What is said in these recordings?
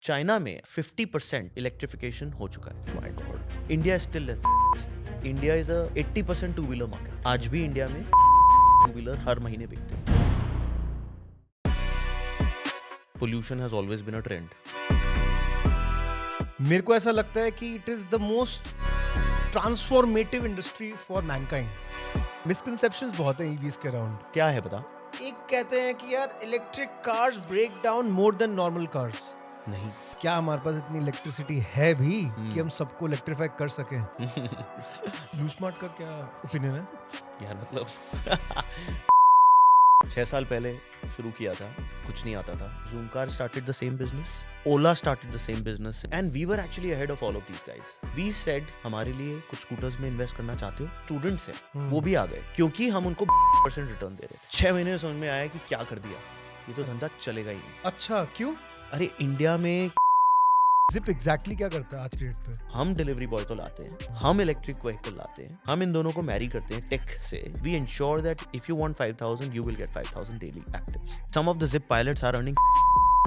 China में 50% electrification हो चुका है। My God, India is still less. India is a 80% two wheeler market. आज भी इंडिया में टू व्हीलर हर महीने बिकते हैं। Pollution has always been a trend. मेरे को ऐसा लगता है कि it is the most transformative industry for mankind. Misconceptions बहुत हैं ईवीज के अराउंड। क्या है पता एक कहते हैं कि यार electric cars break down more than normal cars. नहीं। क्या हमारे पास इतनी इलेक्ट्रिसिटी है भी कि हम सबको इलेक्ट्रीफाई कर सकें? ब्लू स्मार्ट का क्या ओपिनियन है? यार मतलब 6 साल पहले शुरू किया था, कुछ नहीं आता था। Zoomcar started the same business, Ola started the same business, and we were actually ahead of all of these guys. We said हमारे लिए कुछ स्कूटर्स में इन्वेस्ट करना चाहते हो, स्टूडेंट्स हैं, वो भी आ गए क्योंकि हम उनको % रिटर्न दे रहे थे। 6 महीने में समझ में आया कि क्या कर दिया, ये तो धंधा चलेगा ही नहीं। अच्छा, क्यों? अरे इंडिया में जिप एग्जैक्टली क्या करता है आज के डेट पे? हम डिलीवरी बॉय तो लाते हैं, हम इलेक्ट्रिक व्हीकल लाते हैं, हम इन दोनों को मैरी करते हैं टेक से। We ensure that if you want 5000 you will get 5000 daily actives. Some of the zip pilots are earning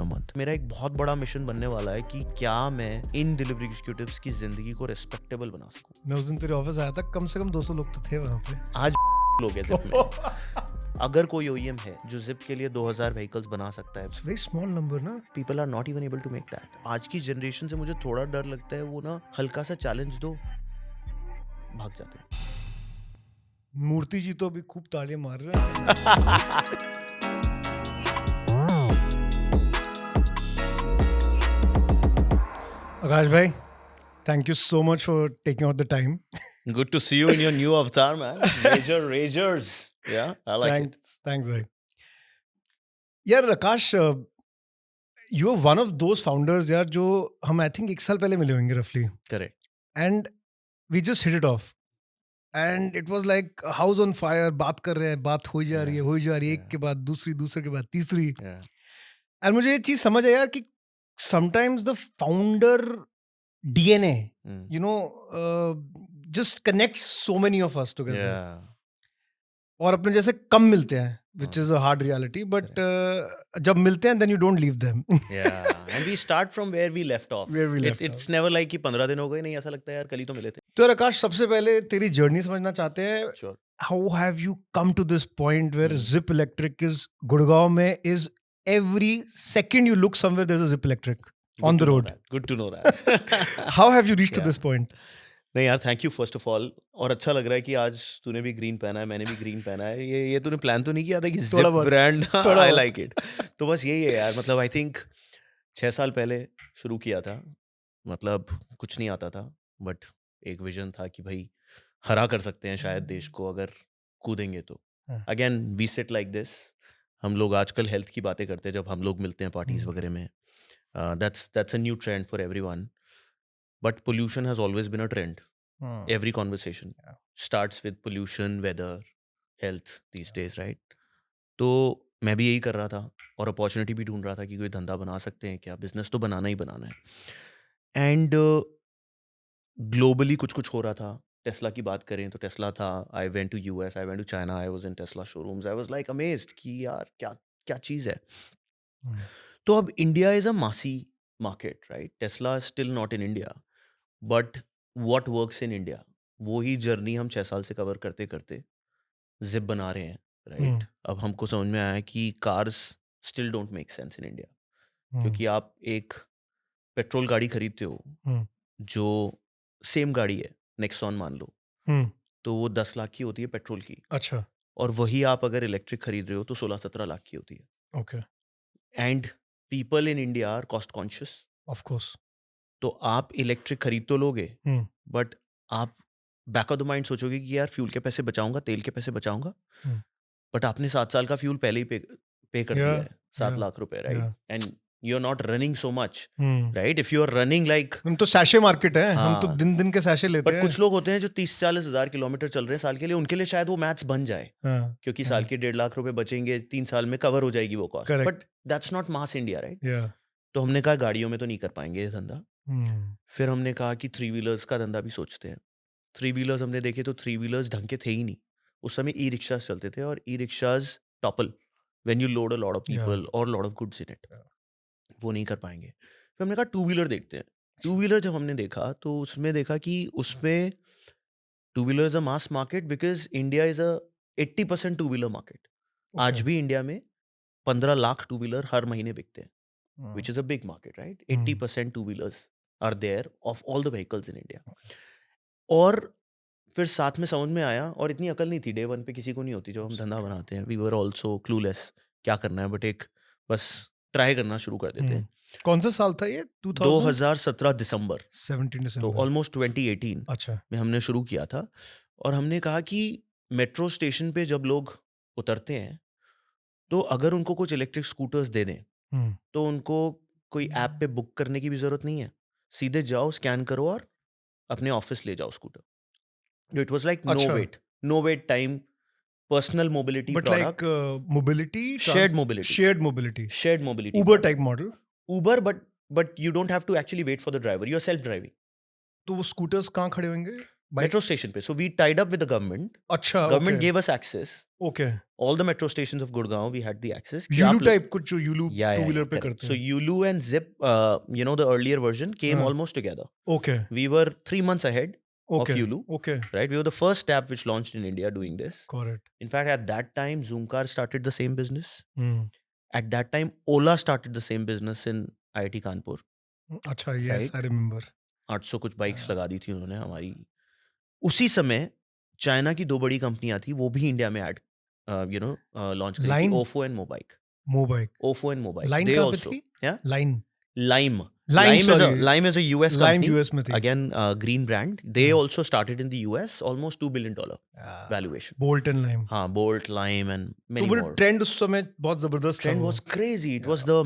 a month। मेरा एक बहुत बड़ा मिशन बनने वाला है कि क्या मैं इन डिलीवरी एग्जीक्यूटिव्स की जिंदगी को रिस्पेक्टेबल बना सकूं। मैं उस दिन तेरे ऑफिस आया था, कम से कम 200 लोग तो थे वहां पे। आज लोग हैं जिप में। अगर कोई OEM है जो जिप के लिए 2000 व्हीकल्स बना सकता है, वेरी स्मॉल नंबर ना। People are not even able to make that. आज की जनरेशन से मुझे थोड़ा डर लगता है, वो ना हल्का सा चैलेंज दो, भाग जाते हैं। मूर्ति जी तो अभी खूब तालियां मार रहे हैं। आकाश भाई, thank you so much for taking out the time. Good to see you in your new avatar, man. Major Ragers. Yeah, I like it. Thanks भाई। यार आकाश, you are one of those founders यार जो हम I think 1 साल पहले मिले होंगे roughly, Correct. and we just hit it off and it was like house on fire। बात कर रहे हैं, बात हो जा रही है, एक के बाद दूसरी, दूसरे के बाद तीसरी। Yeah. and मुझे ये चीज समझ आया यार कि sometimes the founder DNA, you know, just connects so many of us together. Yeah. और अपने जैसे कम मिलते हैं, which is a hard reality, but जब मिलते हैं then you don't leave them. Yeah. And we start from where we left off. Where we left It's never like कि 15 दिन हो गए, नहीं ऐसा लगता है यार कल ही तो मिले थे। तो आकाश, सबसे पहले तेरी जर्नी समझना चाहते हैं। Sure. How have you come to this point where Zip Electric is Gurgaon में is every second you look somewhere there's a Zip Electric on the road? Good to know that. How have you reached to this point? नहीं यार, thank you first of all. और अच्छा लग रहा है कि आज तूने भी ग्रीन पहना है, मैंने भी ग्रीन पहना है। ये तूने प्लान तो नहीं किया था कि zip brand? I like it. तो बस यही है यार, मतलब आई थिंक 6 साल पहले शुरू किया था, मतलब कुछ नहीं आता था, बट एक विजन था कि भाई हरा कर सकते हैं शायद देश को अगर कूदेंगे तो। Again we sit like this, हम लोग आजकल हेल्थ की बातें करते हैं जब हम लोग मिलते हैं पार्टीज वगैरह में। That's a new trend for everyone, but pollution has always been a trend. Every conversation starts with pollution, weather, health these days, right? तो मैं भी यही कर रहा था और अपॉर्चुनिटी भी ढूंढ रहा था कि कोई धंधा बना सकते हैं क्या, बिजनेस तो बनाना ही बनाना है। एंड ग्लोबली कुछ कुछ हो रहा था। टेस्ला की बात करें तो टेस्ला था, I went to US, I went to China, I was in Tesla showrooms, I was like amazed कि यार क्या क्या चीज़ है। तो अब इंडिया इज़ अ मासी market, right? Tesla still not in India, but what works in India, वो ही journey हम 6 साल से कवर करते करते जिप बना रहे हैं, राइट? अब हमको समझ में आया कि cars still don't make sense in India, क्योंकि आप एक पेट्रोल गाड़ी खरीदते हो जो सेम गाड़ी है, नेक्सॉन मान लो, तो वो 10 लाख की होती है पेट्रोल की। अच्छा। और वही आप अगर इलेक्ट्रिक खरीद रहे हो तो 16-17 लाख की होती है। Okay. And people in India are cost conscious. Of course. तो आप इलेक्ट्रिक खरीद तो लोगे, बट आप बैक ऑफ द माइंड सोचोगे कि यार फ्यूल के पैसे बचाऊंगा, तेल के पैसे बचाऊंगा, बट आपने 7 साल का फ्यूल पहले ही पे कर दिया है, 7 लाख रुपए, right? And you are not running so much, right? If you are running like, हम तो सैशे मार्केट है, हम तो दिन दिन के सैशे लेते हैं। बट कुछ लोग होते हैं जो 30-40 हज़ार किलोमीटर चल रहे हैं साल के लिए, उनके लिए शायद वो मैथ्स बन जाए, क्योंकि साल के 1.5 लाख रुपए बचेंगे, 3 साल में कवर हो जाएगी वो cost, but that's not mass India, right? तो हमने कहा गाड़ियों में तो नहीं कर पाएंगे ये धंधा। फिर हमने कहा कि 3 व्हीलर्स का धंधा भी सोचते हैं। 3 व्हीलर्स हमने देखे तो 3 व्हीलर्स ढंग के थे ही नहीं। उस समय ई रिक्शाज चलते थे, और e rickshaws topple, when you load a lot of people और lot of goods in it, वो नहीं कर पाएंगे। फिर हमने कहा टू व्हीलर देखते हैं। टू व्हीलर जब हमने देखा तो उसमें देखा कि उसमें two wheeler is a mass market because India is a 80% two wheeler market. आज ओके। भी इंडिया में 15 लाख टू व्हीलर हर महीने बिकते हैं, हाँ। which is a big market, right? Hmm. 80% two wheelers are there of all the vehicles in India. और फिर साथ में समझ में आया, और इतनी अकल नहीं थी डे वन पे, किसी को नहीं होती जब हम धंधा बनाते हैं। वी वर ऑल्सो क्लूलेस क्या करना है, बट एक बस ट्राई करना शुरू कर देते हैं। कौन सा साल था ये? 2017 दिसंबर, 17 तो दिसंबर। ऑलमोस्ट 2018 अच्छा। में हमने शुरू किया था। और हमने कहा कि मेट्रो स्टेशन पे जब लोग उतरते हैं तो अगर उनको कुछ इलेक्ट्रिक स्कूटर्स दे दें हम्म। तो उनको कोई ऐप पे बुक करने की भी जरूरत नहीं है, सीधे जाओ स्कैन करो और अपने ऑफिस ले जाओ स्कूटर। इट वाज लाइक अच्छा। No wait time, personal mobility but like product, mobility, shared mobility, shared mobility, shared mobility, Uber type model. Uber, but you don't have to actually wait for the driver, you are self driving. तो वो scooters कहाँ खड़े होंगे? Metro Bikes? Station पे, so we tied up with the government, अच्छा। Government okay gave us access, okay. all the metro stations of Gurgaon we had the access कि यूलू आप type कुछ जो Yulu yeah, two yeah, wheeler yeah, पे correct. करते So हैं। Yulu and Zip, you know, the earlier version came हाँ। almost together. Okay We were 3 months ahead of okay Yulu, okay. right? We were the first app which launched in India doing this. Correct. In fact, at that time, Zoomcar started the same business. Hmm. At that time, Ola started the same business in IIT Kanpur. अच्छा, yes Right. I remember. 800 कुछ bikes हाँ। लगा दी थी उन्होंने हमारी। उसी समय China की 2 बड़ी कंपनियां थी, वो भी इंडिया में ऐड लॉन्च करी थी, लाइन, ओफो एंड मोबाइक। मोबाइक। ओफो एंड मोबाइक, लाइन they कहाँ पे also, थी? yeah, line, Lime. Lime, sorry. Lime is a US lime company. US में थी। Again, green brand. They Yeah. also started in the US, almost $2 billion valuation. Bolt and lime. हाँ, Bolt, Lime, and तो many वो more. Trend उस समय बहुत जबरदस्त था। Trend वो। was crazy. It was the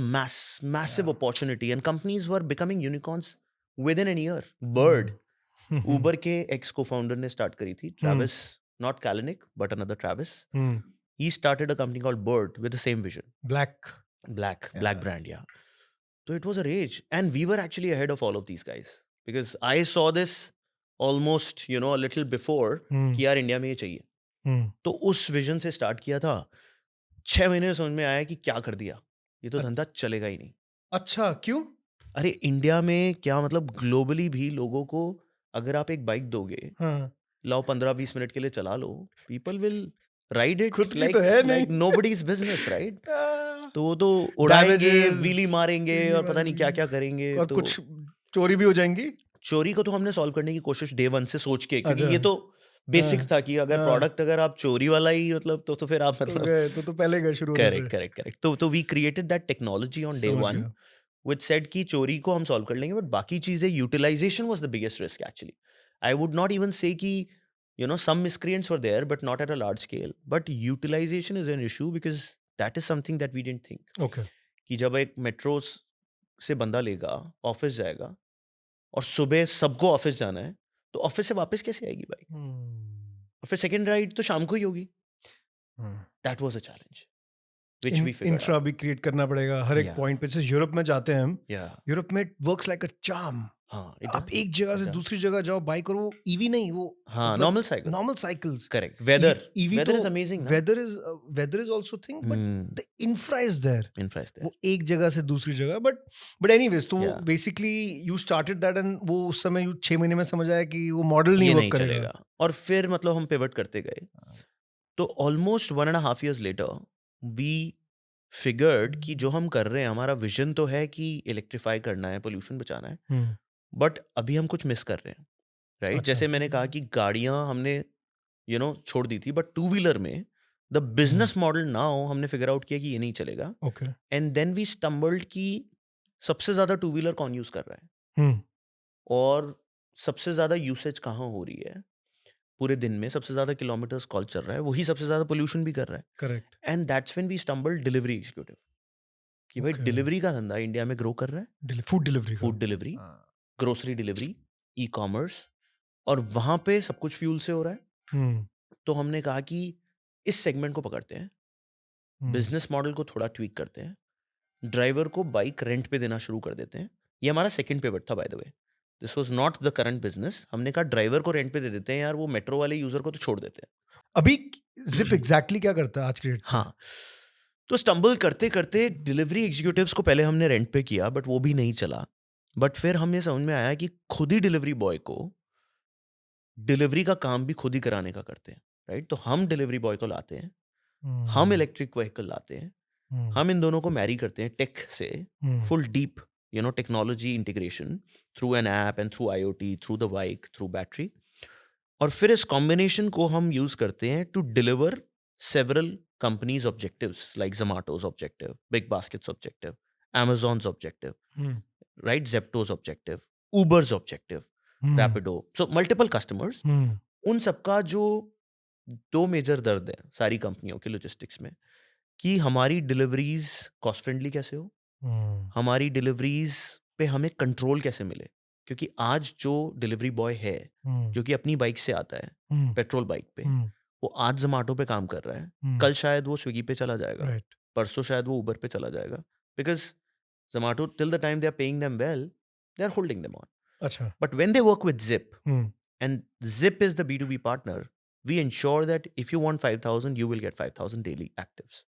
massive opportunity, and companies were becoming unicorns within a year. Bird, Uber के ex co-founder ने start करी थी, Travis, not Kalanick, but another Travis. He started a company called Bird with the same vision. Black. Black brand, yeah. So it was a rage, and we were actually ahead of all of these guys because I saw this almost, a little before कि यार India में ये चाहिए। तो उस vision से start किया था। 6 महीने में समझ में आया कि क्या कर दिया, ये तो धंधा चलेगा ही नहीं। अच्छा, क्यों? अरे इंडिया में क्या, मतलब ग्लोबली भी लोगों को अगर आप एक बाइक दोगे, हाँ। लाओ 15-20 मिनट के लिए चला लो, पीपल विल राइड इट खुद की तो है नहीं। Like nobody's business, right? तो वो तो उड़ाएंगे, व्हीली मारेंगे और पता नहीं क्या क्या करेंगे। और तो कुछ चोरी भी हो जाएंगी। चोरी को तो हमने सॉल्व करने की कोशिश डे वन से सोच के, क्योंकि अच्छा। ये तो बेसिक था कि अगर हाँ। प्रोडक्ट अगर आप चोरी वाला ही मतलब तो फिर आप तो मतलब गए तो पहले गए शुरू होने से। करेक्ट। तो we created that technology on day समझ वन गया। विच सेड कि चोरी को हम सॉल्व कर लेंगे, बट बाकी चीजें, utilization was the biggest risk actually. I would not even say कि some miscreants were there but not at a large scale, but utilization is an issue because that is something that we didn't think. Okay. कि जब एक metro से बंदा लेगा, office जाएगा और सुबह सबको ऑफिस जाना है, तो ऑफिस से वापस कैसे आएगी बाइक? और फिर सेकंड राइड तो शाम को ही होगी। That was a challenge which we figured infra भी क्रिएट करना पड़ेगा हर एक Yeah. पॉइंट पे। जैसे यूरोप में जाते हैं हम, या यूरोप में वर्क्स लाइक अ चार्म। हाँ, आप एक जगह से दूसरी जगह जाओ बाइक, और वो ईवी नहीं, वो हाँ, normal cycle, normal cycles. Correct. Weather EV weather तो इज अमेजिंग ना, weather is also thing, but the infra is there. Infrastructure. वो एक जगह से दूसरी जगह, बट एनीवेज, तो Yeah. Basically you started that, and वो उस समय 6 महीने में समझ आया कि वो मॉडल नहीं ये वर्क नहीं करेगा। चलेगा, और फिर मतलब हम पिवट करते गए। तो almost 1.5 years later we figured कि जो हम कर रहे हैं, हमारा विजन तो है कि इलेक्ट्रीफाई करना है, पोल्यूशन बचाना है, बट अभी हम कुछ मिस कर रहे हैं, राइट? अच्छा। जैसे मैंने कहा कि गाड़ियां हमने छोड़ दी थी, बट टू व्हीलर में द बिजनेस मॉडल नाउ हमने फिगर आउट किया कि ये नहीं चलेगा। Okay. And then we stumbled कि सबसे ज्यादा टू व्हीलर कौन यूज कर रहा है और सबसे ज्यादा यूसेज कहाँ हो रही है पूरे दिन में, सबसे ज्यादा किलोमीटर्स कॉल चल रहा है, वही सबसे ज्यादा पोल्यूशन भी कर रहा है। Correct. And that's when we stumbled delivery executive कि भाई Okay. डिलीवरी का धंधा इंडिया में ग्रो कर रहा है, food delivery. Food delivery, grocery delivery, e commerce, और वहां पे सब कुछ फ्यूल से हो रहा है। तो हमने कहा कि इस सेगमेंट को पकड़ते हैं, बिजनेस मॉडल को थोड़ा ट्वीक करते हैं, ड्राइवर को बाइक रेंट पे देना शुरू कर देते हैं। ये हमारा सेकंड पिवट था, bye the way. This was not the current business. हमने कहा ड्राइवर को रेंट पे दे देते हैं यार, वो मेट्रो वाले यूजर को तो छोड़ देते हैं। अभी जिप एग्जैक्टली क्या करता है आज के डेट? हाँ, तो स्टम्बल करते करते डिलीवरी एग्जीक्यूटिव्स को पहले हमने रेंट पे किया, बट वो भी नहीं चला। बट फिर हमें समझ में आया कि खुद ही डिलीवरी बॉय को डिलीवरी का काम भी खुद ही कराने का करते हैं, राइट? तो हम डिलीवरी बॉय को लाते हैं, हम इलेक्ट्रिक व्हीकल लाते हैं, हम इन दोनों को मैरी करते हैं टेक से, full deep technology integration through an app and through IoT, through the bike, through battery, और फिर इस कॉम्बिनेशन को हम यूज करते हैं to deliver several companies objectives like Zomato's objective, BigBasket's objective, Amazon's objective, right, Zepto's objective, Uber's objective, Rapido, so multiple customers, उन सबका जो दो मेजर दर्द है सारी कंपनियों के लॉजिस्टिक्स में कि हमारी डिलीवरीज कॉस्ट फ्रेंडली कैसे हो, हमारी डिलीवरीज पे हमें कंट्रोल कैसे मिले, क्योंकि आज जो डिलीवरी बॉय है जो कि अपनी बाइक से आता है पेट्रोल बाइक पे, वो आज जोमेटो पे काम कर रहा है, कल शायद वो स्विगी पे चला जाएगा, परसों शायद वो उबर पे चला जाएगा, because Zomato till the time they are paying them well they are holding them on. अच्छा. But when they work with Zip, and Zip is the B2B partner, we ensure that if you want 5,000, you will get 5,000 daily actives.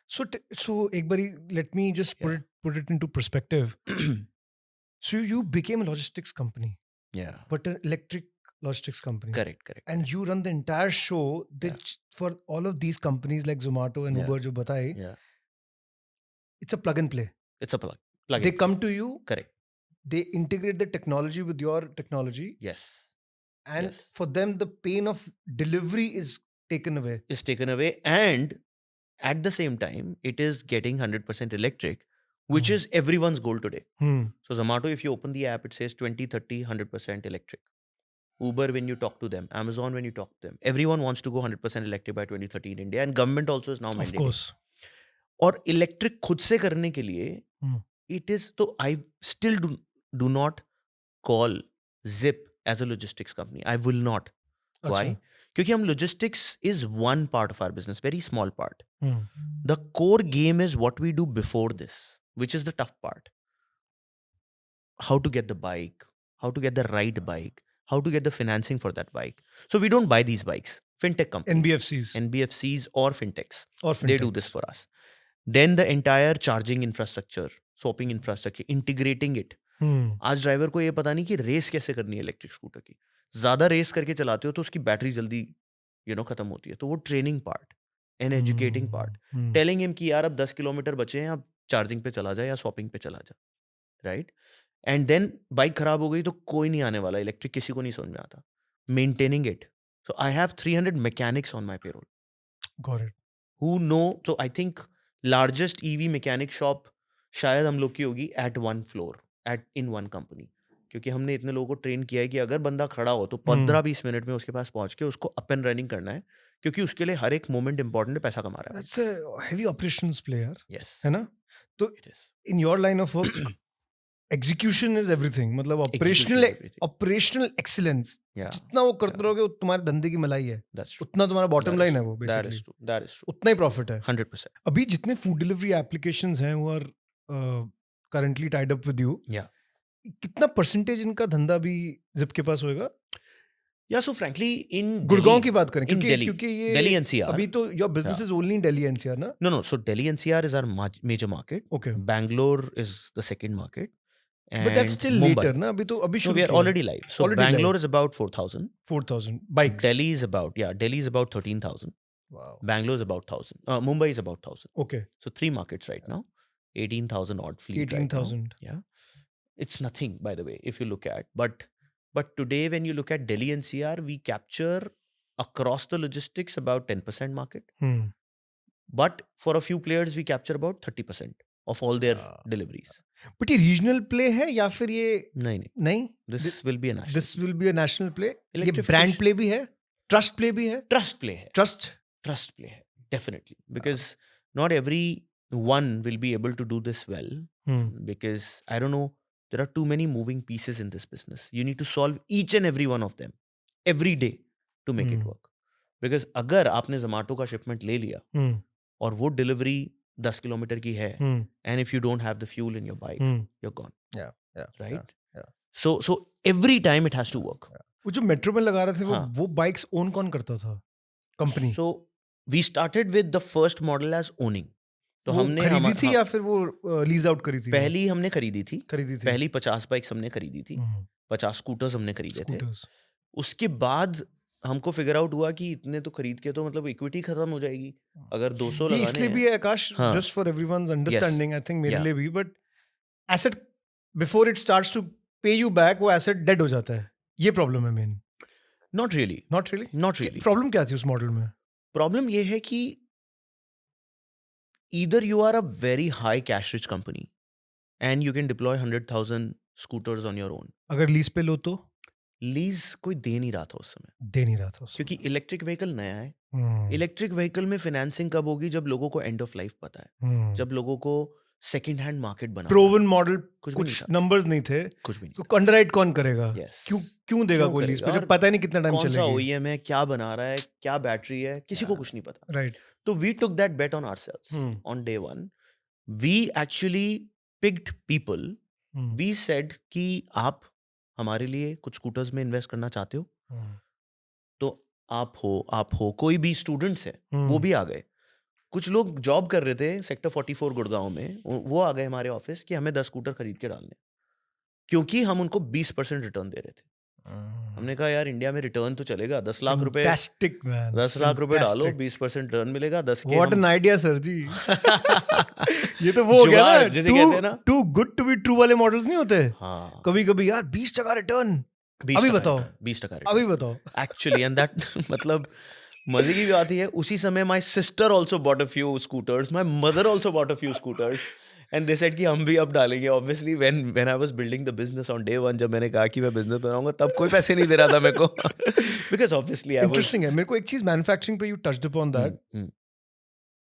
So ek bari, let me just put it into perspective. So you became a logistics company, Yeah. but an electric logistics company. Correct. And you run the entire show that for all of these companies like Zomato and Uber, jo bataye, it's a plug and play. It's a plug. They come to you. Correct. They integrate the technology with your technology. Yes. And for them, the pain of delivery is taken away. And at the same time, it is getting 100% electric, which is everyone's goal today. So Zomato, if you open the app, it says 20, 30, 100% electric. Uber, when you talk to them, Amazon, when you talk to them, everyone wants to go 100% electric by 2030 in India, and government also is now mandating. Of course. और electric खुद से करने के लिए it is, so I still do not call Zip as a logistics company. I will not. Why? क्योंकि हम logistics is one part of our business, very small part. The core game is what we do before this, which is the tough part. How to get the bike, how to get the right bike, how to get the financing for that bike. So we don't buy these bikes. Fintech companies. NBFCs or fintechs. They do this for us. Then the entire charging infrastructure, swapping infrastructure, integrating it. आज driver को ये पता नहीं कि race कैसे करनी है electric scooter की. ज्यादा रेस करके चलाते हो तो उसकी बैटरी जल्दी खत्म होती है. तो वो training part and educating part, telling him कि यार अब 10 किलोमीटर बचे हैं, अब चार्जिंग पे चला जा या स्वैपिंग पे चला जा, राइट? एंड देन बाइक खराब हो गई तो कोई नहीं आने वाला, इलेक्ट्रिक किसी को नहीं समझ में आता. Maintaining it. So I have 300 mechanics on my payroll. Got it. Who know. So I think largest EV mechanic shop शायद हम लोग की होगी at one floor in one company, क्योंकि हमने इतने लोगों को ट्रेन किया है कि अगर बंदा खड़ा हो तो 15-20 मिनट में उसके पास पहुंच के उसको अप एंड रनिंग करना है, क्योंकि उसके लिए हर एक मोमेंट इंपॉर्टेंट है, पैसा कमा रहा है. That's a heavy operations play, यार. Yes. है ना? तो in your line of work, execution is everything. मतलब operational excellence. जितना वो करते रहोगे वो तुम्हारे धंधे की मलाई है. उतना तुम्हारा bottom line है वो basically. That is true. उतना ही profit है. 100%. अभी जितने food delivery applications हैं वो currently tied up with you. Yeah. कितना परसेंटेज इनका धंधा भी जिप के पास होएगा? Yeah, so frankly in Gurgaon की बात करें क्योंकि ये Delhi NCR. अभी तो your business is only in Delhi NCR, ना? No. So Delhi NCR is our major market. Okay. Bangalore is the second market. And but that's still Mumbai. later, ना? अभी So we are already live. So already Bangalore live. is about 4,000. 4,000 bikes. Delhi is about 13,000. Wow. Bangalore is about 1,000. Mumbai is about 1,000. Okay. So 3 markets right now. 18,000 odd fleet. 18,000. Right now. Yeah. It's nothing, by the way, if you look at. But today, when you look at Delhi NCR, we capture across the logistics about 10% market. But for a few players, we capture about 30% of all their deliveries. But ये regional play है या फिर ये नहीं? This will be a national. This will be a national play. ये brand play भी है, trust play भी है. Trust play है. Trust play है. Definitely, because not every one will be able to do this well. Because I don't know. There are too many moving pieces in this business. You need to solve each and every one of them every day to make it work. Because अगर आपने Zomato का shipment ले लिया और वो delivery 10 kilometre की है, and if you don't have the fuel in your bike, you're gone. Yeah. Right? Yeah. So every time it has to work. वो जो metro में लगा रहे थे वो bikes own कौन करता था? Company. So we started with the first model as owning. तो वो हमने खरीदी थी या फिर वो लीज आउट करी थी? पहली हमने खरीदी थी खरीदी थी पहली 50 बाइक्स हमने खरीदी थी 50 स्कूटर्स हमने खरीदे थे उसके बाद हमको फिगर आउट हुआ कि इतने तो खरीद के तो मतलब इक्विटी खत्म हो जाएगी अगर 200 ये लगाने इसलिए भी हैं है आकाश, हाँ just for everyone's understanding, I think मेरे Yeah. लिए भी, but asset before it starts to pay you back वो एसेट डेड हो जाता है, ये प्रॉब्लम है main. Not really not really? Not really problem क्या थी उस मॉडल में? प्रॉब्लम ये है कि either you are a very high cash rich company and you can deploy 100,000 scooters on your own. अगर लीज पे लो तो? लीज कोई दे नहीं रहा था उस समय दे नहीं रहा था उस क्योंकि इलेक्ट्रिक व्हीकल नया है समय। इलेक्ट्रिक व्हीकल में फाइनेंसिंग कब होगी जब लोगों को एंड ऑफ लाइफ पता है जब लोगों को सेकंड हैंड मार्केट बना प्रोवन मॉडल, कुछ भी नहीं कुछ था। नंबर्स नहीं थे, कुछ भी नहीं तो अंडरराइट कौन करेगा? Yes. क्यों देगा क्यों कोई लीज पे करेगा? जब पता ही नहीं कितना टाइम कौन सा चलेगी? OEM है क्या बना रहा है क्या बैटरी है किसी को कुछ नहीं पता राइट। तो we took that bet on ourselves on day one we actually picked people we said कि आप हमारे लिए कुछ स्कूटर्स में इन्वेस्ट करना चाहते हो तो आप हो कोई भी स्टूडेंट्स है वो भी आ गए कुछ लोग जॉब कर रहे थे सेक्टर 44 गुड़गांव में वो आ गए हमारे ऑफिस कि हमें 10 स्कूटर खरीद के डालने क्योंकि हम उनको 20% रिटर्न दे रहे थे हमने कहा यार इंडिया में रिटर्न तो चलेगा 10 लाख रुपए 10 लाख रुपए डालो 20% रिटर्न मिलेगा 10 के व्हाट एन आइडिया सर जी। ये तो वो हो गया ना, जिसे कहते हैं ना too good to be true वाले मॉडल्स नहीं होते? हाँ कभी कभी यार 20% रिटर्न, अभी बताओ 20% अभी बताओ। एक्चुअली एंड दैट मतलब मजे की बात ही है उसी समय my sister also bought a few scooters my mother also bought a few scooters and they said कि हम भी अब डालेंगे obviously when I was building the business on day one जब मैंने कहा कि मैं बिजनेस बनाऊंगा तब कोई पैसे नहीं दे रहा था मेरे को because obviously I was interesting है। मेरे को एक चीज मैन्युफैक्चरिंग पे यू टच्ड अपॉन दैट,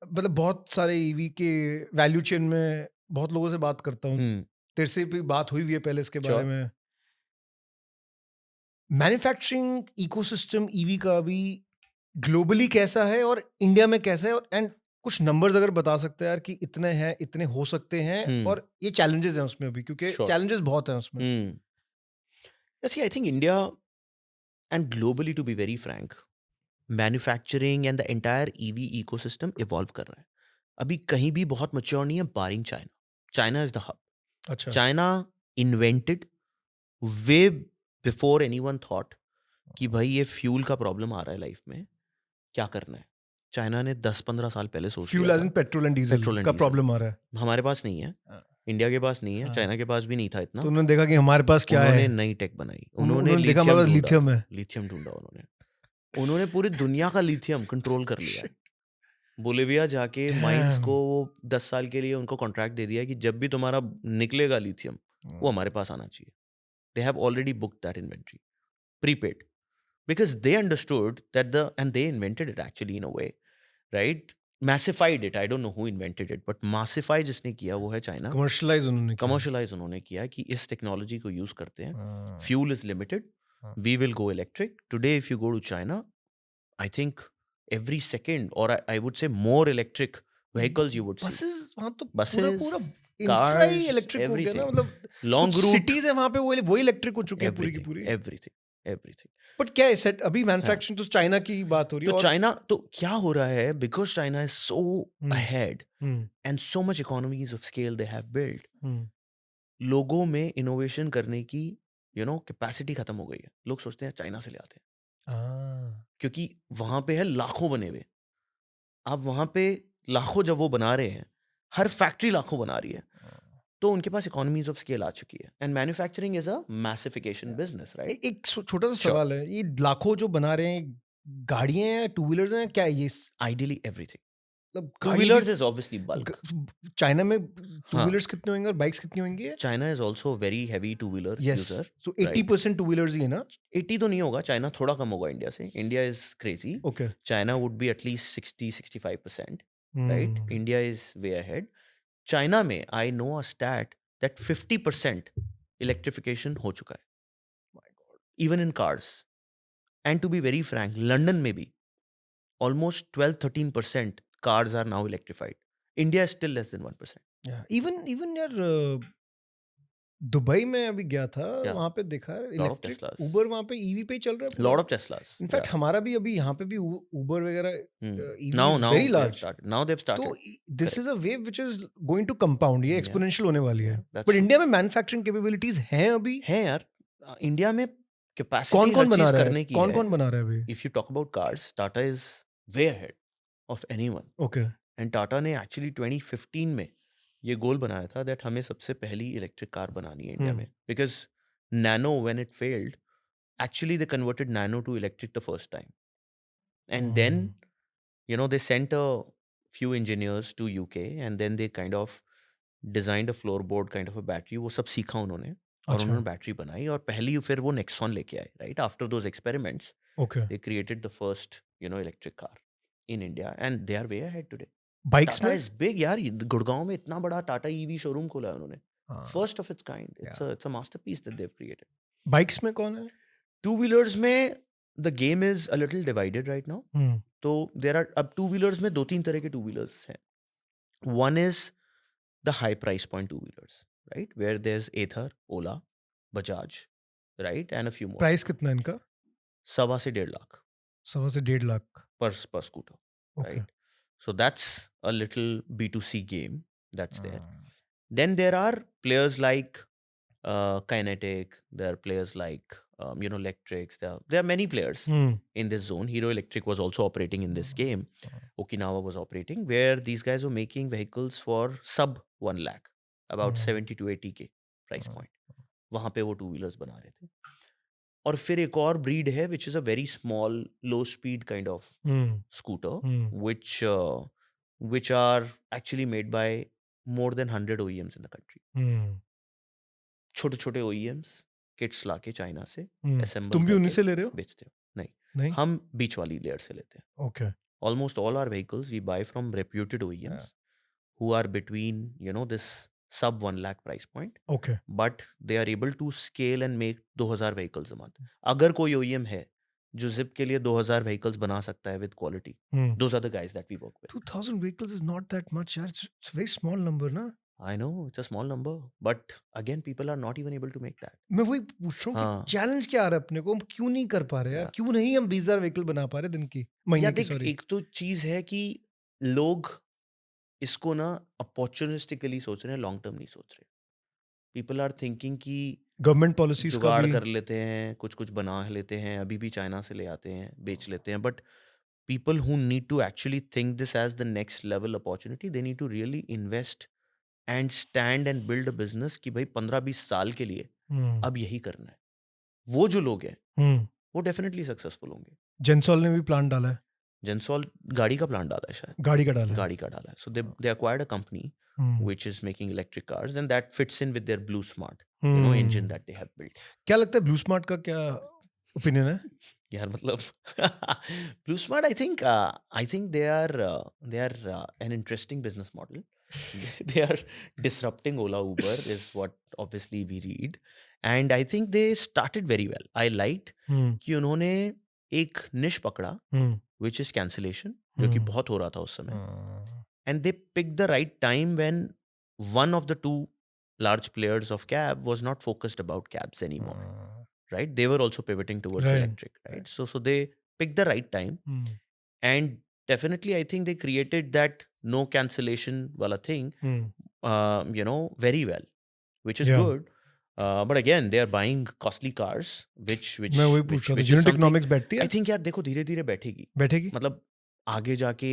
मतलब बहुत सारे ईवी के वैल्यू चेन में बहुत लोगों से बात करता हूँ, तेरे से भी बात हुई हुई है पहले इसके बारे में। मैन्युफैक्चरिंग इकोसिस्टम ईवी का अभी ग्लोबली कैसा है और इंडिया में कैसा है, और एंड कुछ नंबर्स अगर बता सकते हैं यार कि इतने हैं इतने हो सकते हैं, और ये चैलेंजेस हैं उसमें भी क्योंकि चैलेंजेस बहुत हैं उसमें। See, I think India and globally, to be very frank, manufacturing and the entire EV ecosystem evolve कर रहा है. अभी कहीं भी बहुत mature नहीं है, barring China. China is the hub. अच्छा। China invented way before anyone thought कि भाई ये फ्यूल का प्रॉब्लम आ रहा है लाइफ में, क्या करना है. चाइना ने 10-15 साल पहले सोच fuel as in petrol and diesel का प्रॉब्लम आ रहा है. हमारे पास नहीं है, इंडिया के पास नहीं है, चाइना के पास भी नहीं था इतना. तो उन्होंने देखा कि हमारे पास क्या है, उन्होंने नई टेक बनाई, उन्होंने देखा हमारे पास लिथियम है, लिथियम ढूंढा उन्होंने पूरी दुनिया का लिथियम कंट्रोल कर लिया. बोलिविया जाके माइंस को 10 साल के लिए उनको कॉन्ट्रैक्ट दे दिया कि जब भी तुम्हारा निकलेगा लिथियम वो हमारे पास आना चाहिए. They have already booked that inventory prepaid because they understood that and they invented it actually in a way, right? Massified it. I don't know who invented it, but massify जिसने किया वो है China. Commercialize उन्होंने किया कि इस technology को use करते हैं. Fuel is limited. We will go electric. Today, if you go to China, I think every second, or I would say more electric vehicles you would see. Buses, पूरा cars, electric हो गया ना, मतलब long route cities है वहाँ पे वो electric हो चुके हैं पूरी की पूरी. Everything. बट क्या है सेट अभी मैन्युफैक्चरिंग तो चाइना की बात हो रही है. तो चाइना तो क्या हो रहा है, because China is so ahead and so much economies of scale they have build, लोगों में इनोवेशन करने की कैपेसिटी खत्म हो गई है. लोग सोचते हैं चाइना से ले आते हैं क्योंकि वहां पे है लाखों बने हुए. अब वहां पे लाखों जब वो बना रहे हैं, हर फैक्ट्री लाखों बना रही है, तो उनके पास इकोनॉमीज ऑफ स्केल आ चुकी है. And manufacturing is a massification business, right? एक छोटा सा सवाल है, ये लाखों जो बना रहे हैं गाड़ियां हैं, टू व्हीलर्स हैं, क्या ये? Ideally everything. Two wheelers is obviously bulk. China में टू व्हीलर्स कितने होंगे और बाइक्स कितनी होंगी? China is also very heavy two wheeler user. So 80% two wheelers ही है ना? 80 तो नहीं होगा, चाइना थोड़ा कम होगा इंडिया से. India is crazy. Okay, China would be at least 60-65%, right? India is way ahead. China में I know a stat that 50% electrification हो चुका है. My God. Even in cars. And to be very frank, London में भी almost 12-13% cars are now electrified. India is still less than 1%. Yeah. Even यार Dubai में अभी गया था, Yeah. वहाँ पे देखा Lot of इलेक्ट्रिक Teslas. उबर वहाँ पे ईवी पे ही चल रहा है Lot of Teslas. In fact Yeah. हमारा भी अभी यहाँ पे भी उबर वगैरह EV Now is very they've large, started. Now they've तो started. This is a wave which is going to compound, ये Yeah. एक्सपोनेंशियल होने वाली है. Yeah, that's but true. India में मैन्युफैक्चरिंग कैपेबिलिटीज हैं अभी, है यार, इंडिया में कैपेसिटी कौन हर कौन बना चीज रहा है, करने की कौन है. कौन बना रहा है अभी? If you talk about cars, Tata is way ahead of anyone. Okay, And Tata ने actually 2015 में ये गोल बनाया था that हमें सबसे पहली इलेक्ट्रिक कार बनानी है इंडिया में. Because Nano, when it failed, actually they converted Nano to electric the first time. And then, you know, they sent a few engineers to UK and then they kind of designed a floorboard kind of a battery. वो सब सीखा उन्होंने और अच्छा, उन्होंने battery बनाई और पहली फिर वो Nexon लेके आए, right? After those experiments, okay. they created the first, you know, electric car in India and they are way ahead today. Bikes Tata में इज बिग यार, गुड़गांव में इतना बड़ा टाटा ईवी शोरूम खोला है उन्होंने, first of its kind. It's a masterpiece that they have created. Bikes में कौन है? टू व्हीलर्स में the game is a little divided right now. तो देयर आर, अब टू व्हीलर्स में दो तीन तरह के टू व्हीलर्स हैं. One is the high price point two wheelers, right, where there is Ather, Ola, Bajaj, right, and a few more. Price कितना है इनका? 1.25 से 1.5 लाख 1.25 से 1.5 lakh per scooter, right? So that's a little B2C game that's there. Then there are players like Kinetic. There are players like you know, Electrics. There are many players in this zone. Hero Electric was also operating in this game. Okinawa was operating, where these guys were making vehicles for sub 1 lakh, about 70 to 80K price point. वहाँ पे वो two wheelers बना रहे थे. और फिर एक और ब्रीड है which is a very small low speed kind of scooter which are actually made by more than 100 OEMs in the country. छोटे छोटे OEMs किट्स लाके चाइना से assemble तुम भी उन्हीं से ले रहे हो? बेचते हो? नहीं, हम बीच वाली लेयर से लेते हैं. Okay. Almost all our vehicles we buy from reputed OEMs who are between, you know, this sub 1 lakh price point. Okay. But they are able to scale and make 2000 vehicles a month. अगर कोई OEM है जो zip के लिए 2000 vehicles बना सकता है with quality, those are the guys that we work with. 2000 vehicles is not that much, yaar. It's a very small number, ना? I know it's a small number, but again people are not even able to make that. मैं वही पूछ रहा हूँ कि challenge क्या आ रहा है अपने को, हम क्यों नहीं कर पा रहे यार? क्यों नहीं हम 20,000 व्हीकल बना पा रहे दिन की, महीने की? सॉरी, एक तो चीज है कि लोग इसको ना अपॉर्चुनिस्टिकली सोच रहे हैं, लॉन्ग टर्म नहीं सोच रहे. पीपल आर थिंकिंग कि गवर्नमेंट पॉलिसीज का जुगाड़ भी कर लेते हैं, कुछ कुछ बना लेते हैं, अभी भी चाइना से ले आते हैं, बेच लेते हैं. But people who need to actually think this as the next level opportunity, they need to really invest and stand and build a business कि भाई 15-20 साल के लिए अब यही करना है. वो जो लोग हैं वो डेफिनेटली सक्सेसफुल होंगे. जेंसॉल ने भी प्लान डाला है. जेंसॉल गाड़ी का प्लान डाला है, शायद गाड़ी का डाला है. गाड़ी का डाला है. So they acquired a company which is making electric cars and that fits in with their Blue Smart, you know, engine that they have built. क्या लगता है ब्लू स्मार्ट का क्या ओपिनियन है यार? मतलब Blue Smart, I think they are an interesting business model. They are disrupting Ola, Uber is what obviously we read, and I think they started very well. I liked कि उन्होंने एक निश पकड़ा which is cancellation, जो कि बहुत हो रहा था उस समय. And they picked the right time when one of the two large players of cab was not focused about cabs anymore, right? They were also pivoting towards electric, right? So they picked the right time, and definitely I think they created that no cancellation wala thing, you know, very well, which is good. But again, they are buying costly cars, which मैं वही पूछ रहा था, unit economics बैठती है? I think यार देखो धीरे धीरे बैठेगी. मतलब आगे जाके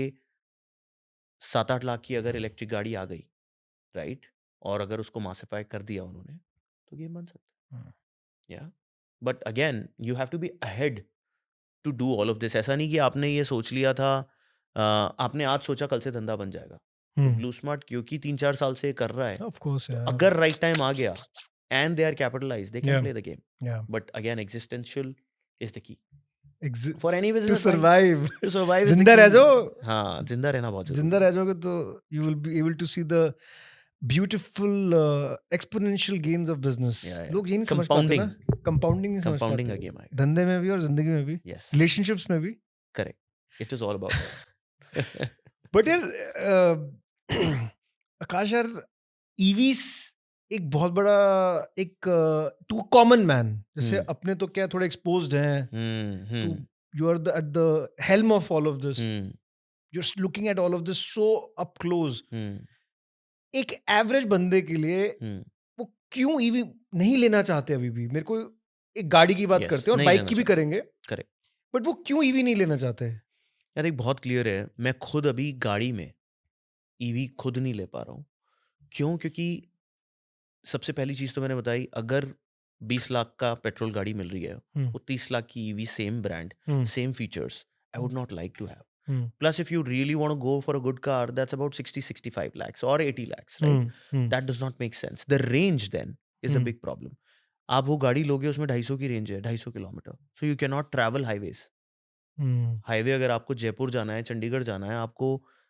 7-8 लाख की अगर इलेक्ट्रिक गाड़ी आ गई, राइट, और अगर उसको मासिफाई कर दिया उन्होंने, तो गेम बन सकता है. या but again you have to be ahead to do all of this. ऐसा नहीं कि आपने ये सोच लिया था, आपने आज सोचा कल से धंधा बन जाएगा. ब्लू स्मार्ट क्योंकि 3-4 साल से कर रहा है, ऑफ कोर्स, तो अगर राइट टाइम आ गया and they are capitalized, they can play the game. But again existential is the key for any business, to survive जिंदा रह जाओ. हाँ, जिंदा रहना बहुत जरूरी. जिंदा रह जाओगे तो you will be able to see the beautiful exponential gains of business. लोग ये नहीं समझ पाते ना, कंपाउंडिंग नहीं समझ Compounding पाते. का game है. धंधे में भी और जिंदगी में भी, Yes, रिलेशनशिप्स में भी. correct. It is all about that. But यार आकाश यार, EVs एक बहुत बड़ा एक टू कॉमन मैन, जैसे हम्म, अपने तो क्या थोड़े एक्सपोज्ड हैं, to hmm, you are at the helm of all of this, hmm, you are looking at all of this so up close. Hmm, एक एवरेज बंदे के लिए हम्म, वो क्यों ईवी नहीं लेना चाहते अभी भी? मेरे को एक गाड़ी की बात यस करते हैं और नहीं बाइक लेना की भी चाहते, करेंगे, करेक्ट। बट वो क्यों ईवी नहीं लेना चाहते? यार एक बहुत क्लियर है, मैं खुद अभी गाड़ी में ईवी खुद नहीं ले पा रहा हूँ। क्यों? क्योंकि सबसे पहली चीज़ तो मैंने बताई, अगर 20 लाख का पेट्रोल गाड़ी मिल रही है, हम्म, वो 30 लाख की EV, same brand, hmm, same features, I would not like to have. Hmm, Plus, if you really want to go for a good car, that's about 60, 65 lakhs or 80 lakhs, right? Hmm, hmm, That does not make sense. The range then is a hmm, big problem. आप वो गाड़ी लोगे, उसमें 250 की range है, 250 kilometre, so you can not travel highways. Hmm, highway अगर आपको जयपुर जाना है, चंडीगढ़ जाना है, आपको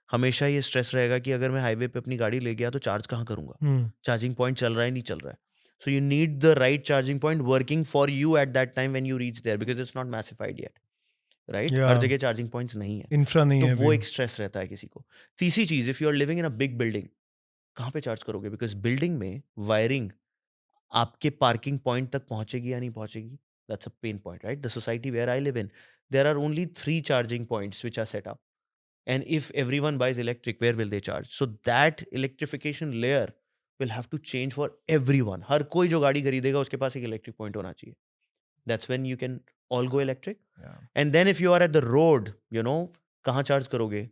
हमेशा ये स्ट्रेस रहेगा कि अगर मैं हाईवे पे अपनी गाड़ी ले गया तो चार्ज कहाँ करूंगा, हम्म, चार्जिंग पॉइंट चल रहा है नहीं चल रहा है। So you need the right charging point working for you at that time when you reach there, because it's not massified yet, right? या हर जगह चार्जिंग पॉइंट्स नहीं है, इंफ्रा नहीं तो है वो अभी। एक स्ट्रेस रहता है किसी को। तीसरी चीज, if you are living in a big building, कहाँ पे चार्ज करोगे? बिकॉज बिल्डिंग में वायरिंग आपके पार्किंग पॉइंट तक पहुंचेगी या नहीं पहुंचेगी, that's a pain point, right? The society where I live in, there are only 3 charging points which are set up, and if everyone buys electric, where will they charge? So that electrification layer will have to change for everyone. हर कोई जो गाड़ी खरीदेगा उसके पास एक electric point होना चाहिए, that's when you can all go electric. Yeah. And then if you are at the road, कहाँ charge करोगे?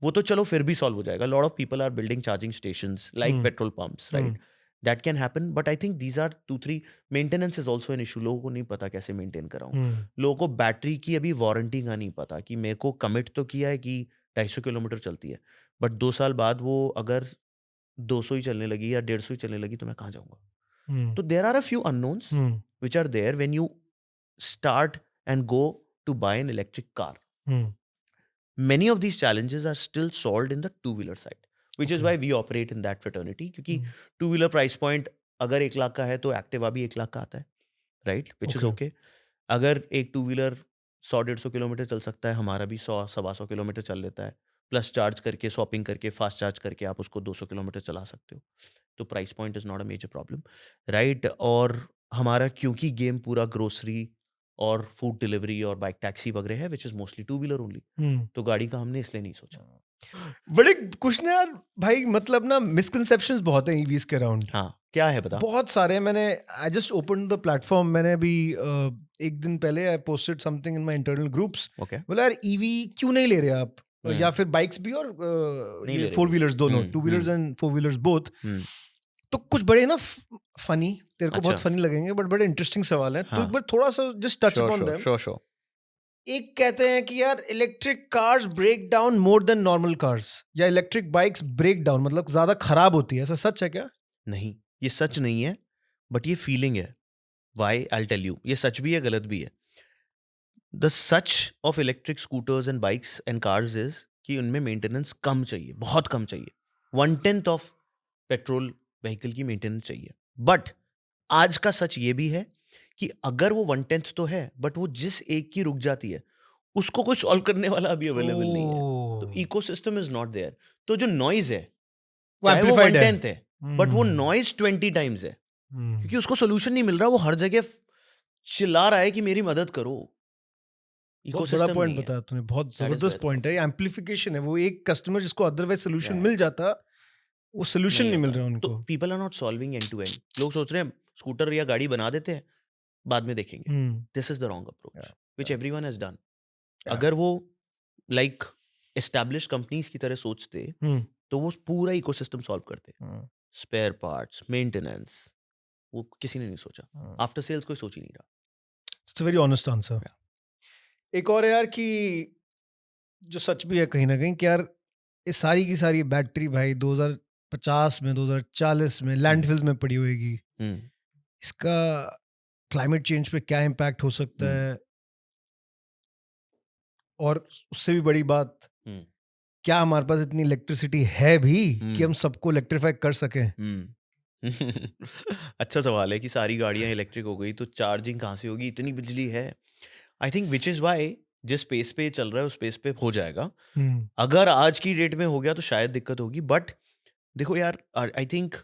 वो तो चलो फिर भी सॉल्व हो जाएगा, lot of people are building charging stations like petrol pumps, right? That can happen, but I think these are 2-3 maintenance is also an issue. लोगों को नहीं पता कैसे मेंटेन कराऊं, लोगों को बैटरी की अभी वारंटी का नहीं पता कि मेरे को कमिट तो किया है कि 250 किलोमीटर चलती है, बट 2 साल बाद वो अगर 200 ही चलने लगी या 150 ही चलने लगी तो मैं कहाँ जाऊंगा? तो there are a few unknowns which are there when you start and go to buy an electric car. Many of these challenges are still solved in the two-wheeler side, which is why we operate in that fraternity. क्योंकि two-wheeler price point अगर 1 लाख का है तो Activa भी 1 लाख का आता है, right? Which is okay. अगर एक टू व्हीलर 100-150 किलोमीटर चल सकता है, हमारा भी 100-125 किलोमीटर चल लेता है, प्लस चार्ज करके, स्वैपिंग करके, फास्ट चार्ज करके आप उसको 200 किलोमीटर चला सकते हो, तो price point is not a major problem, right? और हमारा क्योंकि गेम पूरा ग्रोसरी और फूड डिलीवरी और बाइक टैक्सी वगैरह है, which is mostly two wheeler only, तो गाड़ी का हमने इसलिए नहीं सोचा। बड़े कुछ ना यार भाई, मतलब ना मिसकंसेप्शंस बहुत हैं ईवीज के अराउंड। हाँ, क्या है बता? बहुत सारे। मैंने I just open the platform, मैंने अभी एक दिन पहले I posted something in my internal groups. Okay, बोला यार ईवी क्यों नहीं ले रहे आप, या फिर बाइक्स भी और नहीं ये ले रहे फोर कोई। व्हीलर्स दोनों, two wheelers and four wheelers both. तो कुछ बड़े ना फनी, तेरे को बहुत अच्छा, फनी लगेंगे बट बड़े इंटरेस्टिंग सवाल है, तो हाँ, एक बार थोड़ा सा just touch upon them. Sure. एक कहते हैं कि यार electric cars break down more than normal cars, या इलेक्ट्रिक बाइक्स ब्रेक डाउन मतलब ज्यादा खराब होती है, ऐसा सच है क्या? नहीं, ये सच नहीं है, बट ये फीलिंग है। वाई? आई टेल यू, ये सच भी है, गलत भी है। The such of electric scooters and bikes and cars is कि उनमें मेंटेनेंस कम चाहिए, बहुत कम चाहिए, 1/10 ऑफ पेट्रोल व्हीकल की मेंटेनेंस चाहिए। बट आज का सच ये भी है कि अगर वो 1/10 तो है, बट वो जिस एक की रुक जाती है उसको कोई सॉल्व करने वाला अभी अवेलेबल नहीं है, तो इकोसिस्टम इज नॉट देयर। तो जो नॉइज है, वो चाहे वो एम्पलीफाइड है। 1/10 है, बट वो नॉइज 20 टाइम्स है, क्योंकि उसको सोल्यूशन नहीं मिल रहा, वो हर जगह चिल्ला रहा है कि मेरी मदद करो। बहुत बड़ा पॉइंट बताया तूने, बहुत जबरदस्त पॉइंट है। एम्पलीफिकेशन है, वो एक कस्टमर जिसको अदरवाइज सोल्यूशन मिल जाता, वो सोल्यूशन नहीं मिल रहा उनको। तो people are not solving end to end. लोग सोच रहे हैं स्कूटर या गाड़ी बना देते हैं, बाद में देखेंगे। This is the wrong approach which everyone has done. अगर वो लाइक एस्टैब्लिश्ड कंपनीज की तरह सोचते तो वो पूरा इकोसिस्टम सॉल्व करते। स्पेयर पार्ट्स, मेंटेनेंस, वो किसी ने नहीं सोचा। आफ्टर सेल्स कोई सोच ही नहीं रहा। It's a very honest answer. एक और है यार कि जो सच भी है कहीं ना कहीं कि यार ये सारी की सारी बैटरी भाई 2050 में 2040 में लैंडफिल्स में पड़ी होगी। इसका क्लाइमेट चेंज पे क्या इम्पैक्ट हो सकता है, और उससे भी बड़ी बात, क्या हमारे पास इतनी इलेक्ट्रिसिटी है भी कि हम सबको इलेक्ट्रीफाई कर सकें? अच्छा सवाल है कि सारी गाड़ियां इलेक्ट्रिक हो गई तो चार्जिंग कहाँ से होगी? इतनी बिजली है। I think which is why जिस स्पेस पे चल रहा है उस स्पेस पे हो जाएगा। अगर आज की डेट में हो गया तो शायद दिक्कत होगी, बट देखो यार, आई थिंक